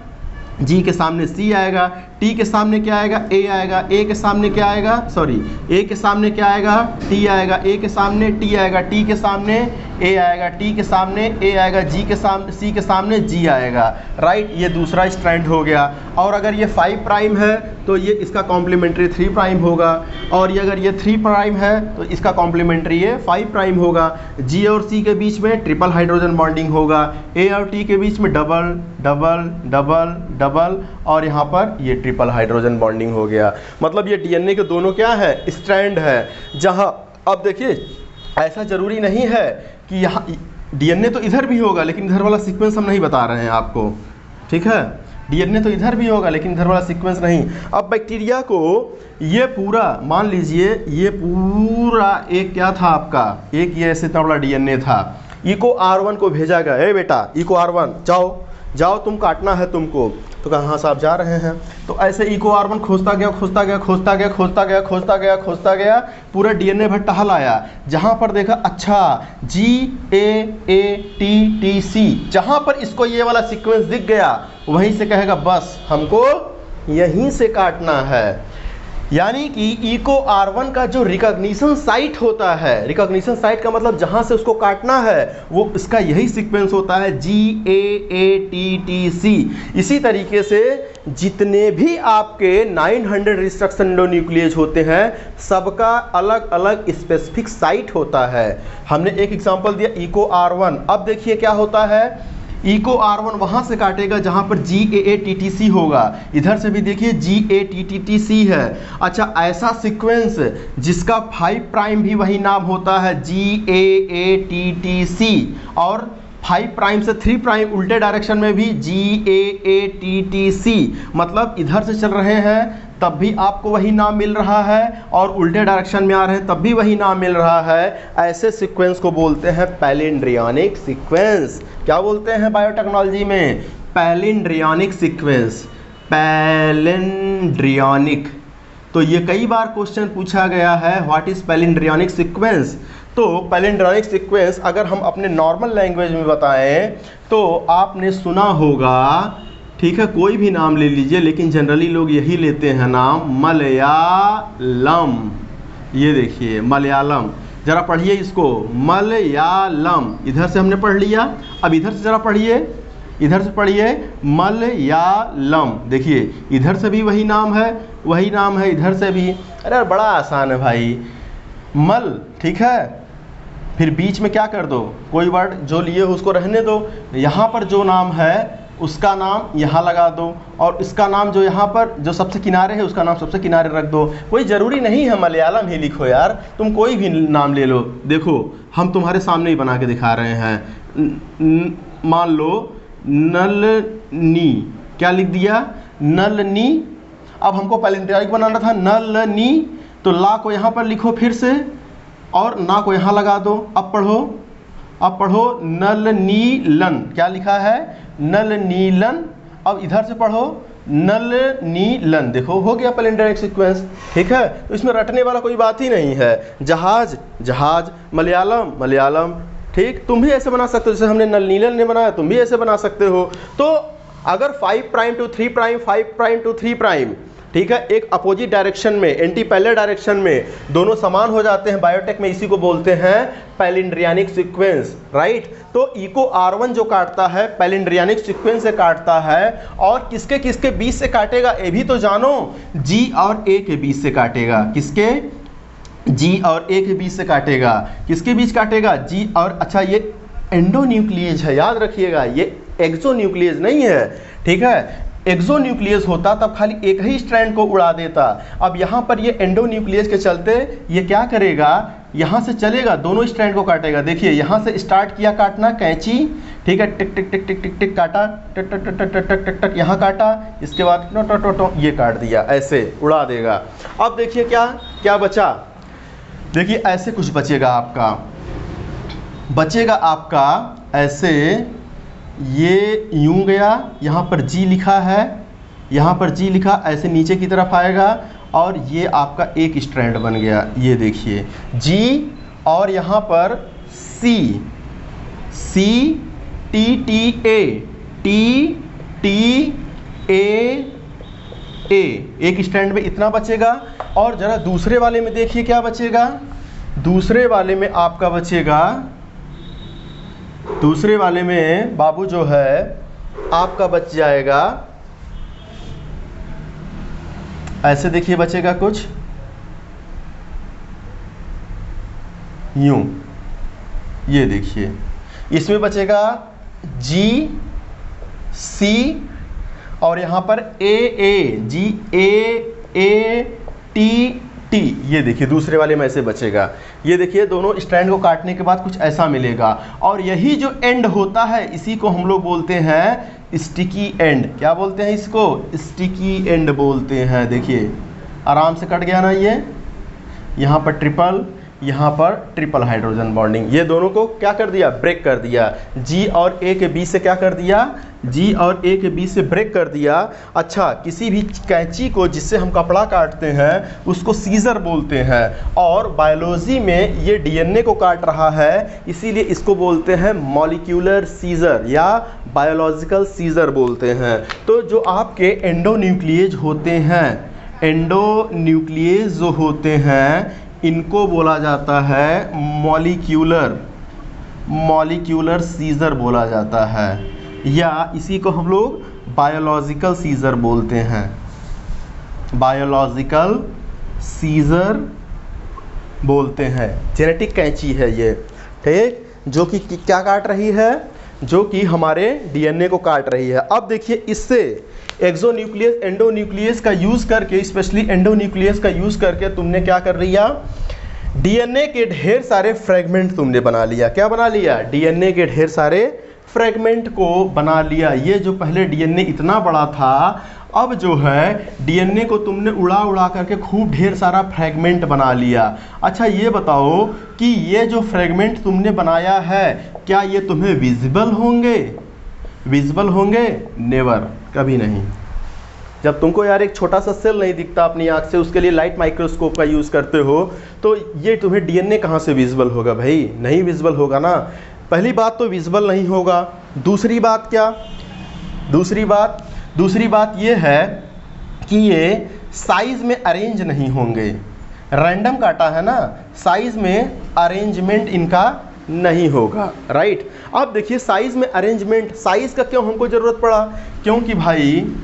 जी के सामने C आएगा, T के सामने क्या आएगा, A आएगा, A के सामने क्या आएगा, सॉरी A के सामने क्या आएगा, T आएगा, A के सामने T आएगा, T के सामने A आएगा, T के सामने A आएगा, G के सामने C के सामने G आएगा, राइट। ये दूसरा स्ट्रैंड हो गया। और अगर ये 5 प्राइम है तो ये इसका कॉम्प्लीमेंट्री 3 प्राइम होगा, और ये अगर ये 3 प्राइम है तो इसका कॉम्प्लीमेंट्री ये 5 प्राइम होगा। G और C के बीच में ट्रिपल हाइड्रोजन बॉन्डिंग होगा, A और T के बीच में डबल डबल डबल डबल, और यहाँ पर ये ट्रिपल हाइड्रोजन बॉन्डिंग हो गया। मतलब ये डीएनए के दोनों क्या है, स्ट्रैंड है। जहाँ अब देखिए ऐसा ज़रूरी नहीं है कि यहाँ डीएनए तो इधर भी होगा, लेकिन इधर वाला सीक्वेंस हम नहीं बता रहे हैं आपको, ठीक है। डीएनए तो इधर भी होगा लेकिन इधर वाला सीक्वेंस नहीं। अब बैक्टीरिया को ये पूरा मान लीजिए, ये पूरा एक क्या था आपका, एक ये ऐसे इतना बड़ा डीएनए था। EcoR1 को भेजा गया, ए बेटा EcoR1 जाओ तुम काटना है तुमको। तो कहाँ से आप जा रहे हैं। तो ऐसे EcoR1 खोजता गया, पूरा डीएनए भर टहल आया, जहाँ पर देखा अच्छा GAATTC, जहाँ पर इसको ये वाला सीक्वेंस दिख गया वहीं से कहेगा बस हमको यहीं से काटना है। यानी कि इको R1 का जो रिकॉग्निशन साइट होता है, रिकॉग्निशन साइट का मतलब जहां से उसको काटना है, वो इसका यही सीक्वेंस होता है GAATTC। इसी तरीके से जितने भी आपके 900 रिस्ट्रक्शन एंडोन्यूक्लियेज होते हैं, सबका अलग अलग स्पेसिफिक साइट होता है। हमने एक एग्जांपल दिया इको R1। अब देखिए क्या होता है, इको R1 वहां से काटेगा जहां पर GAATTC होगा, इधर से भी देखिए GATTTC है। अच्छा, ऐसा सीक्वेंस जिसका 5 प्राइम भी वही नाम होता है GAATTC, और 5 प्राइम से 3 प्राइम उल्टे डायरेक्शन में भी GAATTC, मतलब इधर से चल रहे हैं तब भी आपको वही नाम मिल रहा है, और उल्टे डायरेक्शन में आ रहे हैं तब भी वही नाम मिल रहा है। ऐसे सीक्वेंस को बोलते हैं पैलिंड्रियनिक सीक्वेंस। क्या बोलते हैं बायोटेक्नोलॉजी में? पैलिंड्रियनिक सीक्वेंस, पैलिंड्रियनिक। तो ये कई बार क्वेश्चन पूछा गया है, व्हाट इज पैलिंड्रियनिक सीक्वेंस। तो पैलिंड्रियनिक सीक्वेंस अगर हम अपने नॉर्मल लैंग्वेज में बताएं तो आपने सुना होगा, ठीक है, कोई भी नाम ले लीजिए, लेकिन जनरली लोग यही लेते हैं नाम, मलयालम। ये देखिए मलयालम, जरा पढ़िए इसको, मलयालम। इधर से हमने पढ़ लिया, अब इधर से जरा पढ़िए, इधर से पढ़िए मलयालम। देखिए इधर से भी वही नाम है, वही नाम है इधर से भी। अरे बड़ा आसान है भाई, मल, ठीक है, फिर बीच में क्या कर दो, कोई वर्ड जो लिए हो उसको रहने दो, यहाँ पर जो नाम है उसका नाम यहाँ लगा दो, और इसका नाम जो यहाँ पर जो सबसे किनारे है उसका नाम सबसे किनारे रख दो। कोई ज़रूरी नहीं है मलयालम ही लिखो यार, तुम कोई भी नाम ले लो। देखो हम तुम्हारे सामने ही बना के दिखा रहे हैं। मान लो नलनी, क्या लिख दिया, नलनी। अब हमको पैलिंड्रियनिक बनाना था, नलनी, तो ला को यहाँ पर लिखो फिर से, और ना को यहाँ लगा दो। अब पढ़ो, अब पढ़ो नलनीलन, क्या लिखा है, नलनीलन। अब इधर से पढ़ो नलनीलन। देखो हो गया पैलिंड्रियनिक सीक्वेंस, ठीक है। तो इसमें रटने वाला कोई बात ही नहीं है। जहाज, जहाज, मलयालम, मलयालम, ठीक। तुम भी ऐसे बना सकते हो, जैसे हमने नलनीलन ने बनाया, तुम भी ऐसे बना सकते हो। तो अगर 5 prime to 3 prime, 5 prime to 3 prime, ठीक है, एक अपोजिट डायरेक्शन में, एंटी पैरेलल डायरेक्शन में, दोनों समान हो जाते हैं बायोटेक में, इसी को बोलते हैं पैलिंड्रियनिक सीक्वेंस, राइट। तो इको R1 जो काटता है पैलिंड्रियनिक सीक्वेंस से काटता है, और किसके किसके बीच से काटेगा ये भी तो जानो, G और A के बीच से काटेगा। किसके? G और A के बीच से काटेगा। किसके बीच काटेगा? G और, अच्छा ये एंडोन्यूक्लियेज है, याद रखिएगा, ये एक्सोन्यूक्लियेज नहीं है, ठीक है। एक्सोन्यूक्लियस होता तब खाली एक ही स्ट्रैंड को उड़ा देता। अब यहाँ पर ये एंडोन्यूक्लियस के चलते ये क्या करेगा, यहाँ से चलेगा, दोनों स्ट्रैंड को काटेगा। देखिए यहाँ से स्टार्ट किया काटना, कैंची, ठीक है, टिक टिक टिक टिक टिक टिक काटा, टक टक टक टक टक टक टक यहाँ काटा, इसके बाद टो टो टो टो ये काट दिया, ऐसे उड़ा देगा। अब देखिए क्या क्या बचा, देखिए ऐसे कुछ बचेगा आपका, बचेगा आपका ऐसे, ये यूं गया, यहाँ पर G लिखा है, यहाँ पर G लिखा, ऐसे नीचे की तरफ आएगा, और ये आपका एक स्ट्रैंड बन गया। ये देखिए G, और यहाँ पर C, C T T A, T T A A, एक स्ट्रैंड में इतना बचेगा। और ज़रा दूसरे वाले में देखिए क्या बचेगा, दूसरे वाले में आपका बचेगा, दूसरे वाले में बाबू जो है आपका बच जाएगा ऐसे, देखिए बचेगा कुछ यूं, ये देखिए इसमें बचेगा G C, और यहाँ पर A A, G A A T T, ये देखिए दूसरे वाले में ऐसे बचेगा। ये देखिए दोनों स्ट्रैंड को काटने के बाद कुछ ऐसा मिलेगा, और यही जो एंड होता है इसी को हम लोग बोलते हैं स्टिकी एंड। क्या बोलते हैं इसको? स्टिकी एंड बोलते हैं। देखिए आराम से कट गया ना, ये यहाँ पर ट्रिपल, यहाँ पर ट्रिपल हाइड्रोजन बॉन्डिंग, ये दोनों को क्या कर दिया, ब्रेक कर दिया। G और A के बीच से क्या कर दिया, G और A के बीच से ब्रेक कर दिया। अच्छा, किसी भी कैंची को जिससे हम कपड़ा काटते हैं उसको सीजर बोलते हैं, और बायोलॉजी में ये DNA को काट रहा है, इसीलिए इसको बोलते हैं मॉलिक्यूलर सीजर या बायोलॉजिकल सीजर बोलते हैं। तो जो आपके एंडोन्यूक्लियेज होते हैं, एंडोन्यूक्लियस जो होते हैं इनको बोला जाता है मॉलिक्यूलर सीजर बोला जाता है, या इसी को हम लोग बायोलॉजिकल सीजर बोलते हैं। बायोलॉजिकल सीजर बोलते हैं। जेनेटिक कैंची है ये, ठीक, जो कि क्या काट रही है, जो कि हमारे डीएनए को काट रही है। अब देखिए इससे एक्सोन्यूक्लियस एंडोन्यूक्लियस का यूज़ करके, स्पेशली एंडोन्यूक्लियस का यूज़ करके तुमने क्या कर लिया, डीएनए के ढेर सारे फ्रेगमेंट तुमने बना लिया। क्या बना लिया? डीएनए के ढेर सारे फ्रेगमेंट को बना लिया। ये जो पहले डीएनए इतना बड़ा था, अब जो है डीएनए को तुमने उड़ा उड़ा करके खूब ढेर सारा फ्रेगमेंट बना लिया। अच्छा ये बताओ कि ये जो फ्रेगमेंट तुमने बनाया है क्या ये तुम्हें विजिबल होंगे? विजिबल होंगे? नेवर, कभी नहीं। जब तुमको यार एक छोटा सा सेल नहीं दिखता अपनी आँख से, उसके लिए लाइट माइक्रोस्कोप का यूज़ करते हो, तो ये तुम्हें डीएनए कहाँ से विजिबल होगा भाई? नहीं विजिबल होगा ना। पहली बात तो विजिबल नहीं होगा। दूसरी बात क्या? दूसरी बात ये है कि ये साइज में अरेंज नहीं होंगे। रैंडम काटा है ना, साइज में अरेंजमेंट इनका नहीं होगा, राइट। अब देखिए साइज में अरेंजमेंट, साइज का क्यों हमको ज़रूरत पड़ा? क्योंकि भाई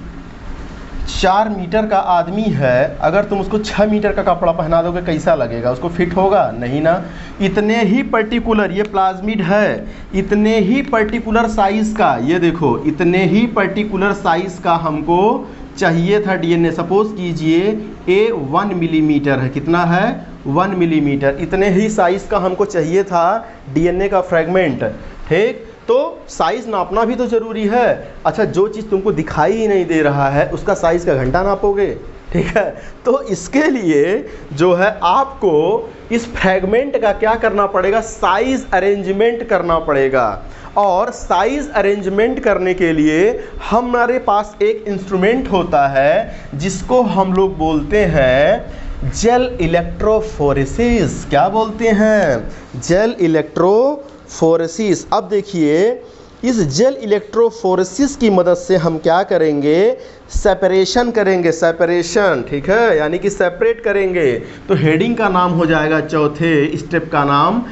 4 मीटर का आदमी है, अगर तुम उसको 6 मीटर का कपड़ा पहना दोगे कैसा लगेगा? उसको फिट होगा? नहीं ना। इतने ही पर्टिकुलर, ये प्लाज्मिड है, इतने ही पर्टिकुलर साइज़ का, ये देखो इतने ही पर्टिकुलर साइज़ का हमको चाहिए था डीएनए। सपोज कीजिए ए 1 मिलीमीटर है, कितना है? 1 मिलीमीटर। इतने ही साइज़ का हमको चाहिए था डीएनए का फ्रेगमेंट, ठीक। तो साइज़ नापना भी तो ज़रूरी है। अच्छा जो चीज़ तुमको दिखाई ही नहीं दे रहा है उसका साइज़ का घंटा नापोगे? ठीक है। तो इसके लिए जो है आपको इस फ्रेगमेंट का क्या करना पड़ेगा? साइज़ अरेंजमेंट करना पड़ेगा। और साइज़ अरेंजमेंट करने के लिए हमारे पास एक इंस्ट्रूमेंट होता है जिसको हम लोग बोलते हैं जेल इलेक्ट्रोफोरेसिस। क्या बोलते हैं? Gel electrophoresis. अब देखिए इस जेल इलेक्ट्रोफोरेसिस की मदद से हम क्या करेंगे? सेपरेशन करेंगे, सेपरेशन, ठीक है, यानी कि सेपरेट करेंगे। तो हेडिंग का नाम हो जाएगा, चौथे स्टेप का नाम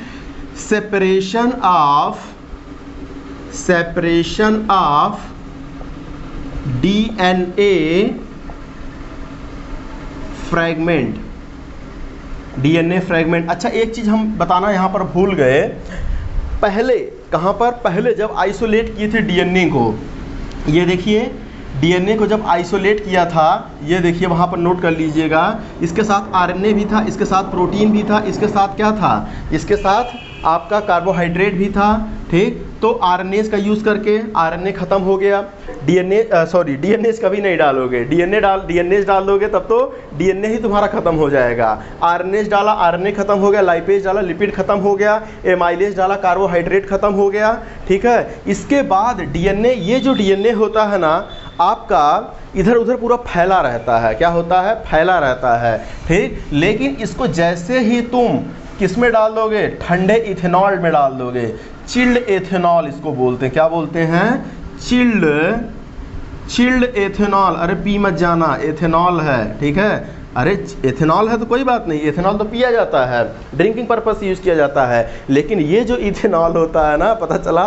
separation of DNA fragment, DNA fragment. अच्छा एक चीज़ हम बताना यहाँ पर भूल गए, पहले कहाँ पर? पहले जब आइसोलेट किए थे डीएनए को, ये देखिए डीएनए को जब आइसोलेट किया था, ये देखिए वहाँ पर नोट कर लीजिएगा, इसके साथ आरएनए भी था, इसके साथ प्रोटीन भी था, इसके साथ क्या था? इसके साथ आपका कार्बोहाइड्रेट भी था, ठीक। तो आरएनएस का यूज़ करके आरएनए ख़त्म हो गया, डीएनएस कभी नहीं डालोगे, डीएनएस डाल दोगे तब तो डीएनए ही तुम्हारा ख़त्म हो जाएगा। आरएनएस डाला, आरएनए ख़त्म हो गया, लाइपेज डाला, लिपिड ख़त्म हो गया, एमाइलेज डाला, कार्बोहाइड्रेट ख़त्म हो गया, ठीक है। इसके बाद डीएनए, ये जो डीएनए होता है ना आपका इधर उधर पूरा फैला रहता है। क्या होता है? फैला रहता है, ठीक। लेकिन इसको जैसे ही तुम किस में डाल दोगे? ठंडे इथेनॉल में डाल दोगे, चिल्ड एथेनॉल इसको बोलते हैं। क्या बोलते हैं? Chilled ethanol. अरे पी मत जाना, एथेनॉल है, ठीक है। अरे एथेनॉल है तो कोई बात नहीं, एथेनॉल तो पिया जाता है, ड्रिंकिंग पर्पस से यूज़ किया जाता है। लेकिन ये जो इथेनॉल होता है ना, पता चला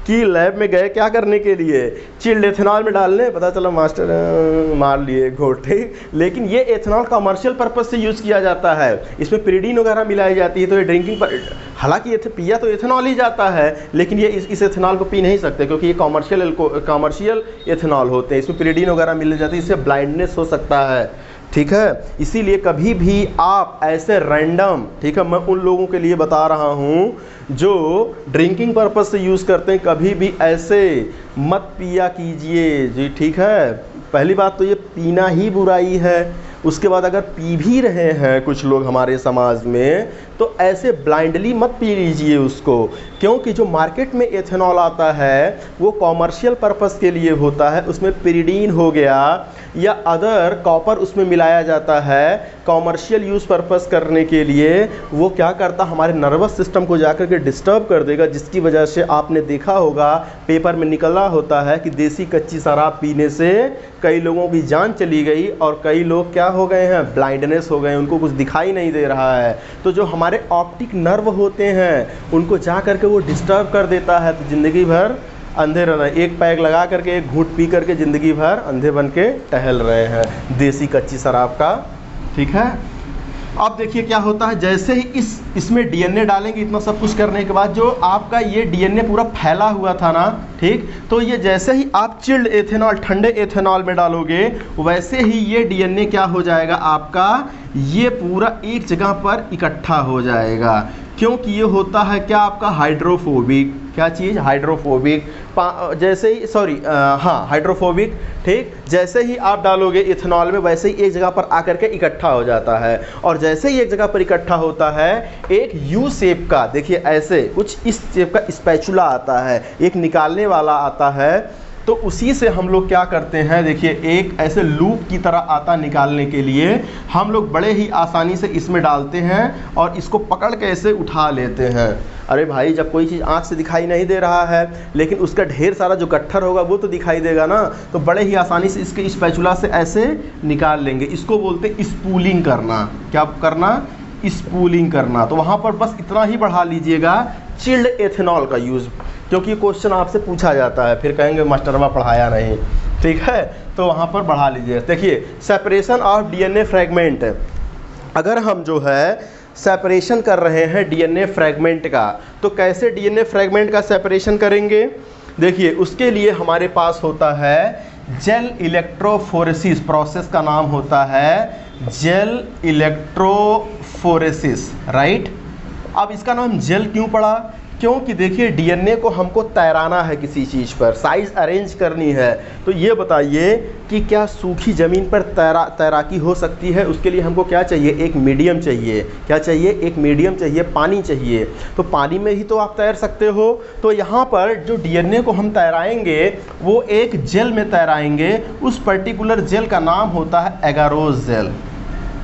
कि लैब में गए क्या करने के लिए? चिल्ड एथेनॉल में डालने, पता चला मास्टर मार लिए घोट, ठीक। लेकिन ये एथेनॉल कमर्शियल पर्पस से यूज़ किया जाता है, इसमें पिरीडीन वगैरह मिलाई जाती है। तो ये ड्रिंकिंग पर, हालांकि पिया तो एथेनॉल ही जाता है, लेकिन ये इस एथेनॉल को पी नहीं सकते क्योंकि ये कमर्शियल एथेनॉल होते हैं, इसमें पिरीडीन वगैरह मिल जाती है, इससे ब्लाइंडनेस हो सकता है, ठीक है। इसीलिए कभी भी आप ऐसे रैंडम, ठीक है, मैं उन लोगों के लिए बता रहा हूँ जो ड्रिंकिंग पर्पस से यूज़ करते हैं, कभी भी ऐसे मत पिया कीजिए जी, ठीक है। पहली बात तो ये पीना ही बुराई है। उसके बाद अगर पी भी रहे हैं कुछ लोग हमारे समाज में, तो ऐसे ब्लाइंडली मत पी लीजिए उसको, क्योंकि जो मार्केट में एथेनॉल आता है वो कॉमर्शियल पर्पस के लिए होता है। उसमें पिरीडीन हो गया या अदर कॉपर उसमें मिलाया जाता है कॉमर्शियल यूज़ पर्पस करने के लिए। वो क्या करता, हमारे नर्वस सिस्टम को जाकर के डिस्टर्ब कर देगा, जिसकी वजह से आपने देखा होगा पेपर में निकला होता है कि देसी कच्ची शराब पीने से कई लोगों की जान चली गई और कई लोग क्या क्या हो गए हैं, ब्लाइंडनेस हो गए, उनको कुछ दिखाई नहीं दे रहा है। तो जो हमारे ऑप्टिक नर्व होते हैं उनको जा करके वो डिस्टर्ब कर देता है, तो ज़िंदगी भर अंधे रहना। एक पैग लगा करके एक घूंट पी करके ज़िंदगी भर अंधे बन के टहल रहे हैं देसी कच्ची शराब का। ठीक है, अब देखिए क्या होता है, जैसे ही इसमें डीएनए डालेंगे, इतना सब कुछ करने के बाद जो आपका ये डीएनए पूरा फैला हुआ था ना, ठीक, तो ये जैसे ही आप चिल्ड एथेनॉल, ठंडे एथेनॉल में डालोगे, वैसे ही ये डीएनए क्या हो जाएगा आपका, ये पूरा एक जगह पर इकट्ठा हो जाएगा। क्योंकि ये होता है क्या आपका हाइड्रोफोबिक, क्या चीज़, हाइड्रोफोबिक, जैसे ही हाइड्रोफोबिक। ठीक, जैसे ही आप डालोगे इथेनॉल में वैसे ही एक जगह पर आकर के इकट्ठा हो जाता है। और जैसे ही एक जगह पर इकट्ठा होता है, एक यू शेप का, देखिए ऐसे कुछ इस शेप का स्पैचुला आता है, एक निकालने वाला आता है, तो उसी से हम लोग क्या करते हैं, देखिए एक ऐसे लूप की तरह आता निकालने के लिए हम लोग बड़े ही आसानी से इसमें डालते हैं और इसको पकड़ के ऐसे उठा लेते हैं। अरे भाई, जब कोई चीज़ आँख से दिखाई नहीं दे रहा है लेकिन उसका ढेर सारा जो गट्ठर होगा वो तो दिखाई देगा ना, तो बड़े ही आसानी से इसके स्पैचुला से ऐसे निकाल लेंगे। इसको बोलते हैं स्पूलिंग करना। क्या करना, स्पूलिंग करना। तो वहाँ पर बस इतना ही बढ़ा लीजिएगा, चिल्ड एथेनॉल का यूज़, क्योंकि क्वेश्चन आपसे पूछा जाता है, फिर कहेंगे मास्टरवा पढ़ाया नहीं। ठीक है, तो वहाँ पर बढ़ा लीजिए। देखिए सेपरेशन ऑफ डीएनए फ्रैगमेंट, अगर हम जो है सेपरेशन कर रहे हैं डीएनए फ्रैगमेंट का, तो कैसे डीएनए फ्रैगमेंट का सेपरेशन करेंगे, देखिए उसके लिए हमारे पास होता है जेल इलेक्ट्रोफोरेसिस, प्रोसेस का नाम होता है जेल इलेक्ट्रोफोरेसिस, राइट। अब इसका नाम जेल क्यों पड़ा, क्योंकि देखिए डीएनए को हमको तैराना है, किसी चीज़ पर साइज अरेंज करनी है। तो ये बताइए कि क्या सूखी ज़मीन पर तैराकी हो सकती है, उसके लिए हमको क्या चाहिए, एक मीडियम चाहिए। क्या चाहिए, एक मीडियम चाहिए, पानी चाहिए। तो पानी में ही तो आप तैर सकते हो। तो यहाँ पर जो डीएनए को हम तैराएंगे वो एक जेल में तैराएंगे, उस पर्टिकुलर जेल का नाम होता है एगारोज जेल।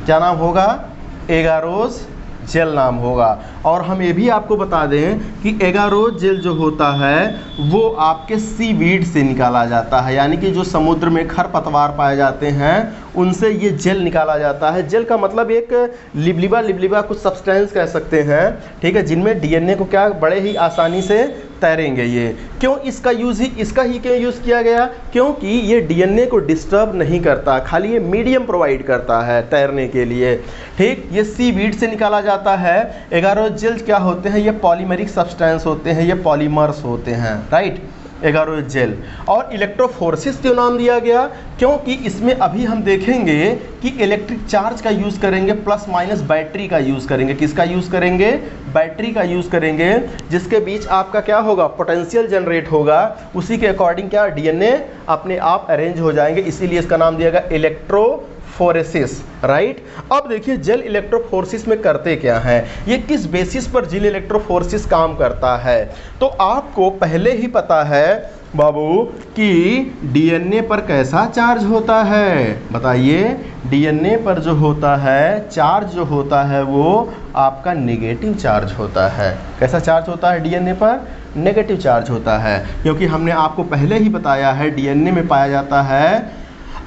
क्या नाम होगा, एगारोज जेल नाम होगा। और हम ये भी आपको बता दें कि एगारोज जेल जो होता है वो आपके सीवीड से निकाला जाता है, यानी कि जो समुद्र में खरपतवार पाए जाते हैं उनसे ये जेल निकाला जाता है। जेल का मतलब एक लिबलिबा कुछ सब्सटेंस कह सकते हैं, ठीक है, जिनमें डीएनए को क्या बड़े ही आसानी से तैरेंगे ये। क्यों इसका ही क्यों यूज़ किया गया, क्योंकि ये डीएनए को डिस्टर्ब नहीं करता, खाली ये मीडियम प्रोवाइड करता है तैरने के लिए। ठीक, ये सीवीड से निकाला जाता है। एगारोज जेल क्या होते हैं, ये पॉलीमेरिक सब्सटेंस होते हैं, ये पॉलीमर्स होते हैं, राइट, एगारोज जेल। और इलेक्ट्रोफोरेसिस क्यों नाम दिया गया, क्योंकि इसमें अभी हम देखेंगे कि इलेक्ट्रिक चार्ज का यूज़ करेंगे, प्लस माइनस बैटरी का यूज़ करेंगे। किसका यूज़ करेंगे, बैटरी का यूज़ करेंगे, जिसके बीच आपका क्या होगा, पोटेंशियल जनरेट होगा। उसी के अकॉर्डिंग क्या डीएनए अपने आप अरेंज हो जाएंगे, इसीलिए इसका नाम दिया गया इलेक्ट्रोफोरेसिस, राइट। अब देखिए जेल इलेक्ट्रोफोरेसिस में करते क्या हैं, ये किस बेसिस पर जेल इलेक्ट्रोफोरेसिस काम करता है। तो आपको पहले ही पता है बाबू कि डीएनए पर कैसा चार्ज होता है, बताइए। डीएनए पर जो होता है चार्ज जो होता है वो आपका नेगेटिव चार्ज होता है। कैसा चार्ज होता है डीएनए पर, नेगेटिव चार्ज होता है, क्योंकि हमने आपको पहले ही बताया है डीएनए में पाया जाता है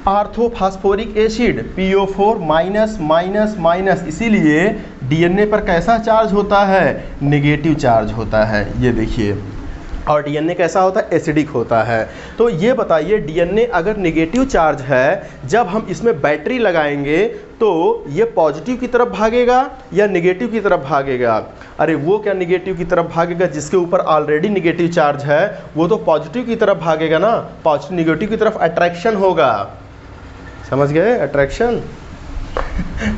orthophosphoric acid PO4 minus minus minus, इसीलिए डीएनए पर कैसा चार्ज होता है, नेगेटिव चार्ज होता है। ये देखिए, और डीएनए कैसा होता है, एसिडिक होता है। तो ये बताइए डीएनए अगर नेगेटिव चार्ज है, जब हम इसमें बैटरी लगाएंगे तो ये पॉजिटिव की तरफ भागेगा या नेगेटिव की तरफ भागेगा। अरे वो क्या नेगेटिव की तरफ भागेगा, जिसके ऊपर ऑलरेडी नेगेटिव चार्ज है वो तो पॉजिटिव की तरफ भागेगा ना। पॉजिटिव नेगेटिव की तरफ अट्रैक्शन होगा, समझ गए, अट्रैक्शन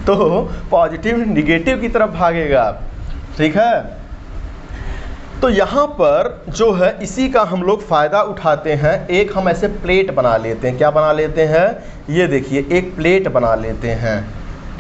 तो पॉजिटिव निगेटिव की तरफ भागेगा, ठीक है। तो यहाँ पर जो है इसी का हम लोग फ़ायदा उठाते हैं। एक हम ऐसे प्लेट बना लेते हैं, क्या बना लेते हैं, ये देखिए एक प्लेट बना लेते हैं,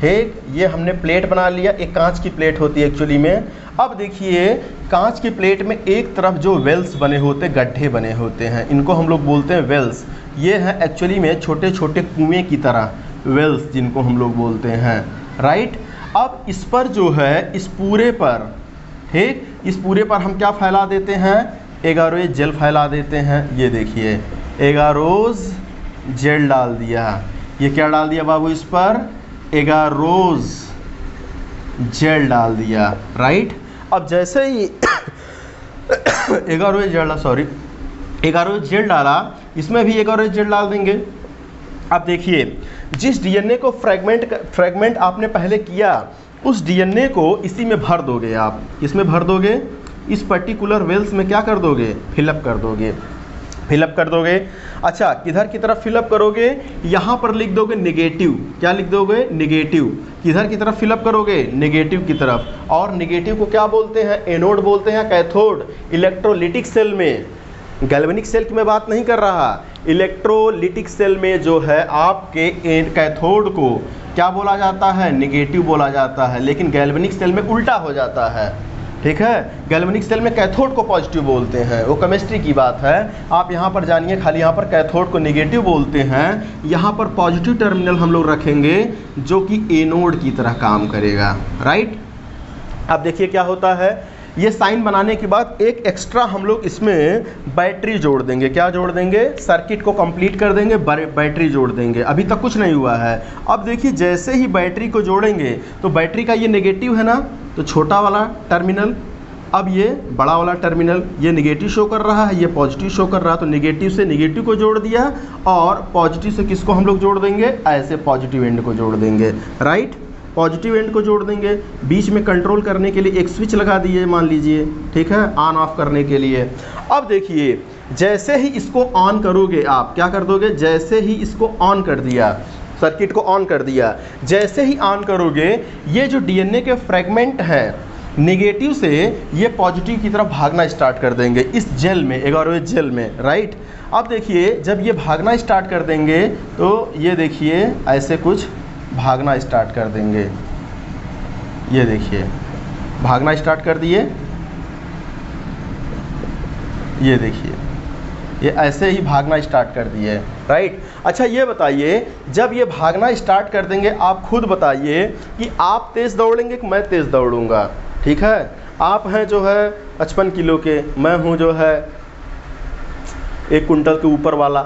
ठीक। ये हमने प्लेट बना लिया, एक कांच की प्लेट होती है एक्चुअली में। अब देखिए कांच की प्लेट में एक तरफ जो वेल्स बने होते हैं, गड्ढे बने होते हैं, इनको हम लोग बोलते हैं वेल्स। ये हैं एक्चुअली में छोटे छोटे कुएँ की तरह वेल्स, जिनको हम लोग बोलते हैं, राइट। अब इस पर जो है इस पूरे पर, ठीक, इस पूरे पर हम क्या फैला देते हैं, एगारोज जेल फैला देते हैं। ये देखिए एगारोज जेल डाल दिया। ये क्या डाल दिया बाबू, इस पर एगारोज जेल डाल दिया, राइट। अब जैसे ही एगारोज जेल डाला, इसमें भी एगारोज जेल डाल देंगे। अब देखिए, जिस डीएनए को फ्रेगमेंट आपने पहले किया, उस डीएनए को इसी में भर दोगे आप। इसमें भर दोगे, इस पर्टिकुलर वेल्स में क्या कर दोगे, फिलअप कर दोगे, फिलअप कर दोगे। अच्छा, किधर की तरफ फिलअप करोगे, यहाँ पर लिख दोगे नेगेटिव। क्या लिख दोगे, नेगेटिव। किधर की तरफ फिलअप करोगे, नेगेटिव की तरफ। और नेगेटिव को क्या बोलते हैं, एनोड बोलते हैं, कैथोड। इलेक्ट्रोलिटिक सेल में, गैल्वेनिक सेल की मैं बात नहीं कर रहा, इलेक्ट्रोलिटिक सेल में जो है आपके कैथोड को क्या बोला जाता है, नेगेटिव बोला जाता है। लेकिन गैल्वेनिक सेल में उल्टा हो जाता है, ठीक है। गैल्वेनिक सेल में कैथोड को पॉजिटिव बोलते हैं, वो केमिस्ट्री की बात है, आप यहाँ पर जानिए। खाली यहाँ पर कैथोड को नेगेटिव बोलते हैं, यहाँ पर पॉजिटिव टर्मिनल हम लोग रखेंगे जो कि एनोड की तरह काम करेगा, राइट। अब देखिए क्या होता है, ये साइन बनाने के बाद एक एक्स्ट्रा हम लोग इसमें बैटरी जोड़ देंगे। क्या जोड़ देंगे, सर्किट को कंप्लीट कर देंगे, बैटरी जोड़ देंगे। अभी तक कुछ नहीं हुआ है। अब देखिए, जैसे ही बैटरी को जोड़ेंगे तो बैटरी का ये नेगेटिव है ना, तो छोटा वाला टर्मिनल, अब ये बड़ा वाला टर्मिनल, ये नेगेटिव शो कर रहा है, ये पॉजिटिव शो कर रहा है। तो नेगेटिव से नेगेटिव को जोड़ दिया, और पॉजिटिव से किसको हम लोग जोड़ देंगे, ऐसे पॉजिटिव एंड को जोड़ देंगे, राइट। पॉजिटिव एंड को जोड़ देंगे, बीच में कंट्रोल करने के लिए एक स्विच लगा दिए मान लीजिए, ठीक है, ऑन ऑफ करने के लिए। अब देखिए, जैसे ही इसको ऑन करोगे आप, क्या कर दोगे, जैसे ही इसको ऑन कर दिया, सर्किट को ऑन कर दिया, जैसे ही ऑन करोगे, ये जो डीएनए के फ्रेगमेंट हैं, नेगेटिव से ये पॉजिटिव की तरफ भागना स्टार्ट कर देंगे इस जेल में, एगारोज जेल में, राइट। अब देखिए, जब ये भागना स्टार्ट कर देंगे तो ये देखिए ऐसे कुछ भागना स्टार्ट कर देंगे। ये देखिए भागना स्टार्ट कर दिए, ये देखिए ये ऐसे ही भागना स्टार्ट कर दिए, राइट। अच्छा, ये बताइए, जब ये भागना स्टार्ट कर देंगे, आप खुद बताइए कि आप तेज़ दौड़ेंगे कि मैं तेज़ दौड़ूंगा, ठीक है। आप हैं जो है 55 किलो के, मैं हूँ जो है 1 कुंटल के ऊपर वाला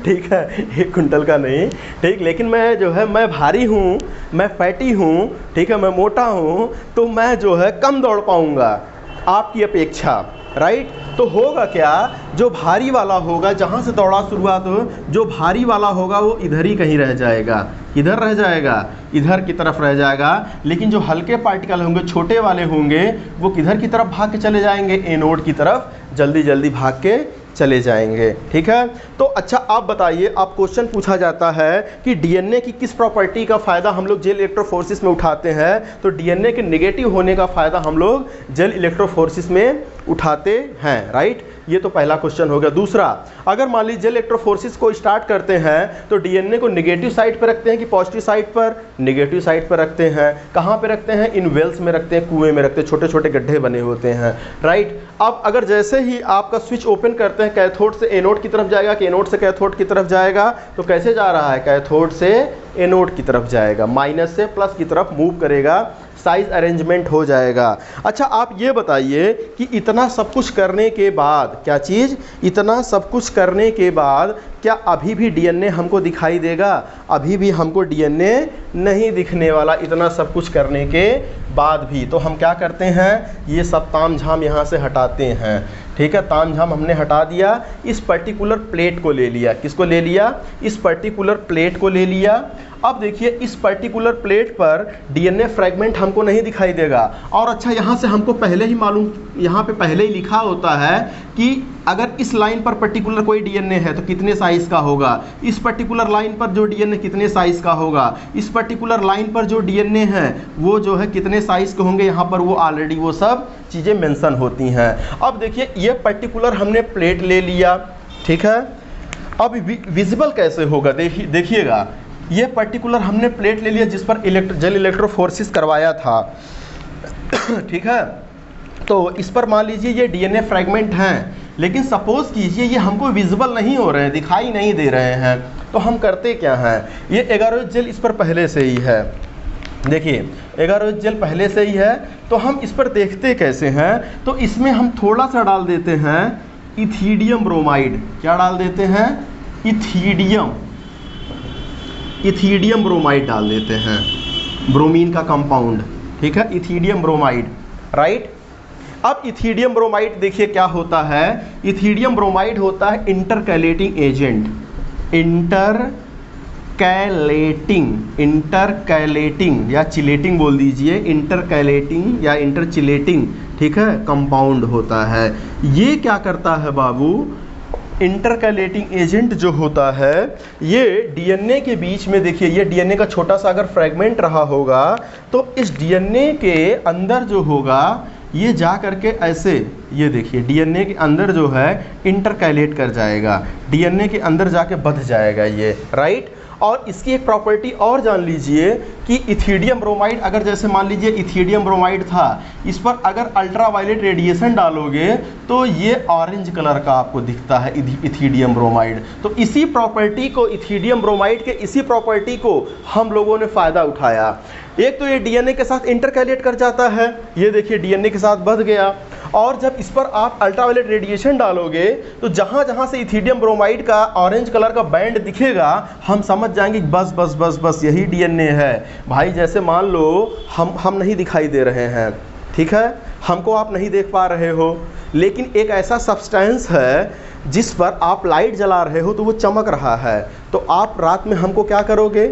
ठीक है, 1 कुंटल का नहीं, ठीक। लेकिन मैं जो है, मैं भारी हूँ, मैं फैटी हूँ, ठीक है, मैं मोटा हूँ, तो मैं जो है कम दौड़ पाऊँगा आपकी अपेक्षा, राइट। तो होगा क्या, जो भारी वाला होगा, जहाँ से दौड़ा शुरुआत हो, जो भारी वाला होगा वो इधर ही कहीं रह जाएगा, इधर रह जाएगा, इधर की तरफ रह जाएगा। लेकिन जो हल्के पार्टिकल होंगे, छोटे वाले होंगे, वो किधर की तरफ भाग के चले जाएंगे, एनोड की तरफ जल्दी जल्दी भाग के चले जाएंगे, ठीक है। तो अच्छा, आप बताइए, आप क्वेश्चन पूछा जाता है कि डीएनए की किस प्रॉपर्टी का फ़ायदा हम लोग जेल इलेक्ट्रोफोरेसिस में उठाते हैं, तो डीएनए के नेगेटिव होने का फ़ायदा हम लोग जेल इलेक्ट्रोफोरेसिस में उठाते हैं, राइट। ये तो पहला क्वेश्चन हो गया। दूसरा, अगर मान लीजिए जेल इलेक्ट्रोफोरेसिस को स्टार्ट करते हैं तो डीएनए को नेगेटिव साइड पर रखते हैं कि पॉजिटिव साइड पर, नेगेटिव साइड पर रखते हैं। कहाँ पे रखते हैं, इन वेल्स में रखते हैं, कुएं में रखते हैं, छोटे छोटे गड्ढे बने होते हैं, राइट। अब अगर जैसे ही आपका स्विच ओपन करते हैं, कैथोड से एनोड की तरफ जाएगा कि एनोड से कैथोड की तरफ जाएगा, तो कैसे जा रहा है, कैथोड से एनोड की तरफ जाएगा, माइनस से प्लस की तरफ मूव करेगा, साइज अरेंजमेंट हो जाएगा। अच्छा, आप ये बताइए कि इतना सब कुछ करने के बाद, क्या चीज़, इतना सब कुछ करने के बाद क्या अभी भी डीएनए हमको दिखाई देगा? अभी भी हमको डीएनए नहीं दिखने वाला, इतना सब कुछ करने के बाद भी। तो हम क्या करते हैं, ये सब ताम झाम यहाँ से हटाते हैं, ठीक है। ताम झाम हमने हटा दिया, इस पर्टिकुलर प्लेट को ले लिया। किसको ले लिया, इस पर्टिकुलर प्लेट को ले लिया। अब देखिए, इस पर्टिकुलर प्लेट पर डीएनए फ्रेगमेंट हमको नहीं दिखाई देगा। और अच्छा, यहाँ से हमको पहले ही मालूम, यहाँ पे पहले ही लिखा होता है कि अगर इस लाइन पर पर्टिकुलर कोई डीएनए है तो कितने साइज़ का होगा, इस पर्टिकुलर लाइन पर जो डीएनए कितने साइज़ का होगा, इस पर्टिकुलर लाइन पर जो डीएनए है वो जो है कितने साइज़ के होंगे, यहाँ पर वो ऑलरेडी वो सब चीज़ें मेंशन होती हैं। अब देखिए, ये पर्टिकुलर हमने प्लेट ले लिया, ठीक है। अब विजिबल कैसे होगा, देखिएगा, ये पर्टिकुलर हमने प्लेट ले लिया जिस पर जेल इलेक्ट्रोफोरेसिस करवाया था, ठीक है। तो इस पर मान लीजिए ये डीएनए फ्रेगमेंट हैं, लेकिन सपोज कीजिए ये हमको विजिबल नहीं हो रहे हैं, दिखाई नहीं दे रहे हैं, तो हम करते क्या हैं, ये एगारोज जेल इस पर पहले से ही है, देखिए एगारोज जेल पहले से ही है, तो हम इस पर देखते कैसे हैं, तो इसमें हम थोड़ा सा डाल देते हैं इथिडियम ब्रोमाइड। क्या डाल देते हैं, इथिडियम इथीडियम ब्रोमाइड डाल देते हैं, ब्रोमीन का कंपाउंड, ठीक है, इथीडियम ब्रोमाइड, राइट। अब इथीडियम ब्रोमाइड देखिए क्या होता है, इथीडियम ब्रोमाइड होता है इंटरकैलेटिंग एजेंट, इंटरकैलेटिंग या चिलेटिंग बोल दीजिए, इंटरकैलेटिंग या इंटरचिलेटिंग, ठीक है, कंपाउंड होता है। ये क्या करता है बाबू, इंटरकैलेटिंग एजेंट जो होता है ये डीएनए के बीच में, देखिए ये डीएनए का छोटा सा अगर फ्रेगमेंट रहा होगा तो इस डीएनए के अंदर जो होगा ये जा करके ऐसे, ये देखिए डीएनए के अंदर जो है इंटरकैलेट कर जाएगा, डीएनए के अंदर जाके बंध जाएगा ये, राइट। और इसकी एक प्रॉपर्टी और जान लीजिए कि इथीडियम ब्रोमाइड, अगर जैसे मान लीजिए इथीडियम ब्रोमाइड था, इस पर अगर अल्ट्रावायलेट रेडिएशन डालोगे तो ये ऑरेंज कलर का आपको दिखता है इथीडियम ब्रोमाइड। तो इसी प्रॉपर्टी को, इथीडियम ब्रोमाइड के इसी प्रॉपर्टी को हम लोगों ने फ़ायदा उठाया। एक तो ये डीएनए के साथ इंटरकैलेट कर जाता है, ये देखिए डीएनए के साथ बंध गया, और जब इस पर आप अल्ट्रावायलेट रेडिएशन डालोगे तो जहाँ जहाँ से इथीडियम ब्रोमाइड का ऑरेंज कलर का बैंड दिखेगा हम समझ जाएंगे बस बस बस बस यही डीएनए है भाई। जैसे मान लो हम नहीं दिखाई दे रहे हैं, ठीक है, हमको आप नहीं देख पा रहे हो, लेकिन एक ऐसा सब्सटेंस है जिस पर आप लाइट जला रहे हो तो वो चमक रहा है, तो आप रात में हमको क्या करोगे,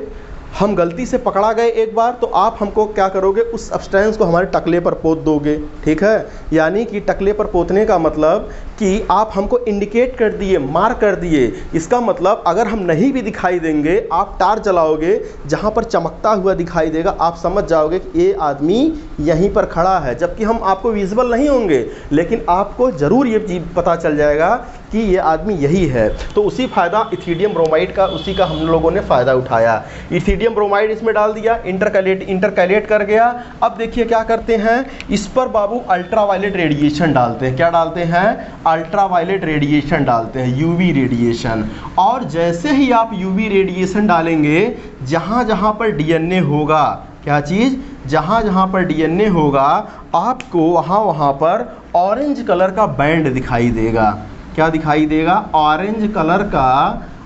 हम गलती से पकड़ा गए एक बार तो आप हमको क्या करोगे, उस सब्सटेंस को हमारे टकले पर पोत दोगे, ठीक है। यानी कि टकले पर पोतने का मतलब कि आप हमको इंडिकेट कर दिए, मार्क कर दिए। इसका मतलब अगर हम नहीं भी दिखाई देंगे, आप टार्च जलाओगे, जहाँ पर चमकता हुआ दिखाई देगा आप समझ जाओगे कि ये आदमी यहीं पर खड़ा है, जबकि हम आपको विजिबल नहीं होंगे लेकिन आपको ज़रूर ये चीज़ पता चल जाएगा कि ये आदमी यही है। तो उसी फ़ायदा इथीडियम ब्रोमाइड का, उसी का हम लोगों ने फ़ायदा उठाया। इथीडियम ब्रोमाइड इसमें डाल दिया, इंटरकैलेट कर गया। अब देखिए क्या करते हैं, इस पर बाबू अल्ट्रावायलेट रेडिएशन डालते हैं। क्या डालते हैं, अल्ट्रावायलेट रेडिएशन डालते हैं, यूवी रेडिएशन। और जैसे ही आप यूवी रेडिएशन डालेंगे, जहाँ जहाँ पर डीएनए होगा, क्या चीज़, जहाँ जहाँ पर डीएनए होगा आपको वहाँ पर ऑरेंज कलर का बैंड दिखाई देगा। क्या दिखाई देगा, ऑरेंज कलर का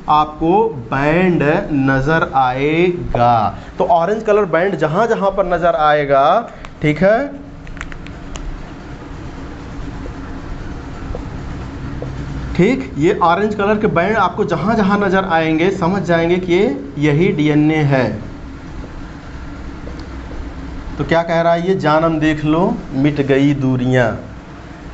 आपको बैंड नज़र आएगा। तो ऑरेंज कलर बैंड जहाँ जहाँ पर नज़र आएगा, ठीक है, ठीक, ये ऑरेंज कलर के बैंड आपको जहाँ जहाँ नज़र आएंगे समझ जाएंगे कि यही डीएनए है। तो क्या कह रहा है ये, जानम देख लो मिट गई दूरियां,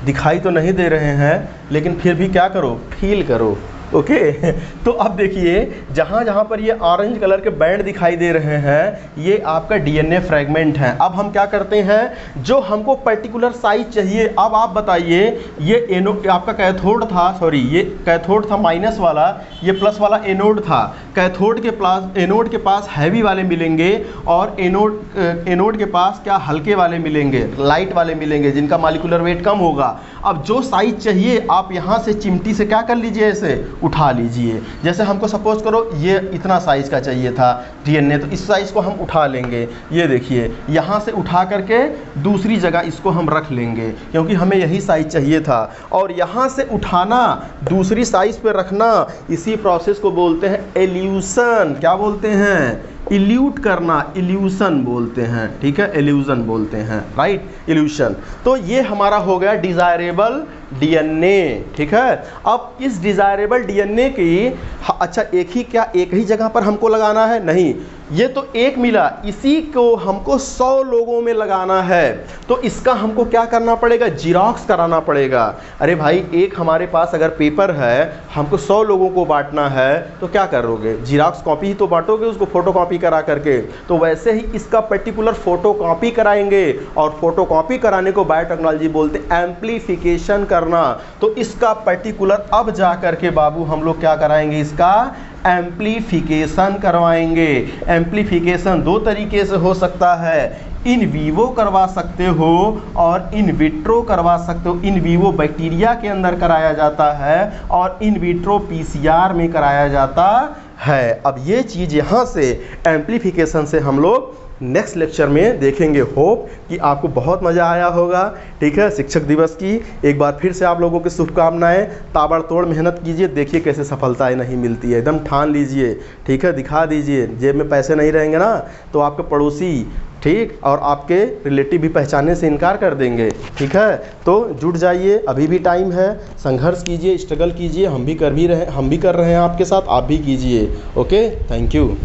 दिखाई तो नहीं दे रहे हैं लेकिन फिर भी क्या करो, फील करो, ओके। तो अब देखिए जहाँ जहाँ पर ये ऑरेंज कलर के बैंड दिखाई दे रहे हैं ये आपका डीएनए फ्रेगमेंट है। अब हम क्या करते हैं, जो हमको पर्टिकुलर साइज चाहिए, अब आप बताइए, ये एनोड आपका कैथोड था, सॉरी ये कैथोड था माइनस वाला, ये प्लस वाला एनोड था। कैथोड के पास, एनोड के पास हैवी वाले मिलेंगे और एनोड के पास क्या, हल्के वाले मिलेंगे, लाइट वाले मिलेंगे, जिनका मॉलिक्यूलर वेट कम होगा। अब जो साइज चाहिए आप यहाँ से चिमटी से क्या कर लीजिए, ऐसे उठा लीजिए। जैसे हमको सपोज करो ये इतना साइज का चाहिए था डीएनए, तो इस साइज को हम उठा लेंगे। ये देखिए यहाँ से उठा करके दूसरी जगह इसको हम रख लेंगे क्योंकि हमें यही साइज चाहिए था। और यहाँ से उठाना, दूसरी साइज पे रखना, इसी प्रोसेस को बोलते हैं एल्यूशन। क्या बोलते हैं, इल्यूट करना, इल्यूशन बोलते हैं, ठीक है, इल्यूजन बोलते हैं, राइट, इल्यूशन। तो ये हमारा हो गया डिज़ायरेबल डीएनए, ठीक है। अब इस डिज़ायरेबल डीएनए की, अच्छा एक ही जगह पर हमको लगाना है, नहीं, ये तो एक मिला, इसी को हमको 100 लोगों में लगाना है। तो इसका हमको क्या करना पड़ेगा, जिरॉक्स कराना पड़ेगा। अरे भाई एक हमारे पास अगर पेपर है, हमको 100 लोगों को बांटना है तो क्या करोगे, जिरॉक्स कॉपी ही तो बांटोगे उसको, फोटो कॉपी करा करके। तो वैसे ही इसका पर्टिकुलर फोटो कॉपी कराएंगे, और फोटो कॉपी कराने को बायोटेक्नोलॉजी बोलते हैं एम्प्लीफिकेशन करना। तो इसका पर्टिकुलर अब जा करके बाबू हम लोग क्या कराएंगे, इसका एम्प्लीफिकेशन करवाएंगे। एम्प्लीफिकेशन दो तरीके से हो सकता है, इन वीवो करवा सकते हो और इन विट्रो करवा सकते हो। इन वीवो बैक्टीरिया के अंदर कराया जाता है और इन विट्रो पीसीआर में कराया जाता है। अब ये चीज़ यहाँ से एम्प्लीफिकेशन से हम लोग नेक्स्ट लेक्चर में देखेंगे। होप कि आपको बहुत मज़ा आया होगा। ठीक है, शिक्षक दिवस की एक बार फिर से आप लोगों की शुभकामनाएं। ताबड़तोड़ मेहनत कीजिए, देखिए कैसे सफलताएं नहीं मिलती है, एकदम ठान लीजिए। ठीक है, दिखा दीजिए। जेब में पैसे नहीं रहेंगे ना तो आपके पड़ोसी, ठीक, और आपके रिलेटिव भी पहचानने से इनकार कर देंगे। ठीक है, तो जुट जाइए, अभी भी टाइम है। संघर्ष कीजिए, स्ट्रगल कीजिए। हम भी कर रहे हैं आपके साथ, आप भी कीजिए। Okay, thank you.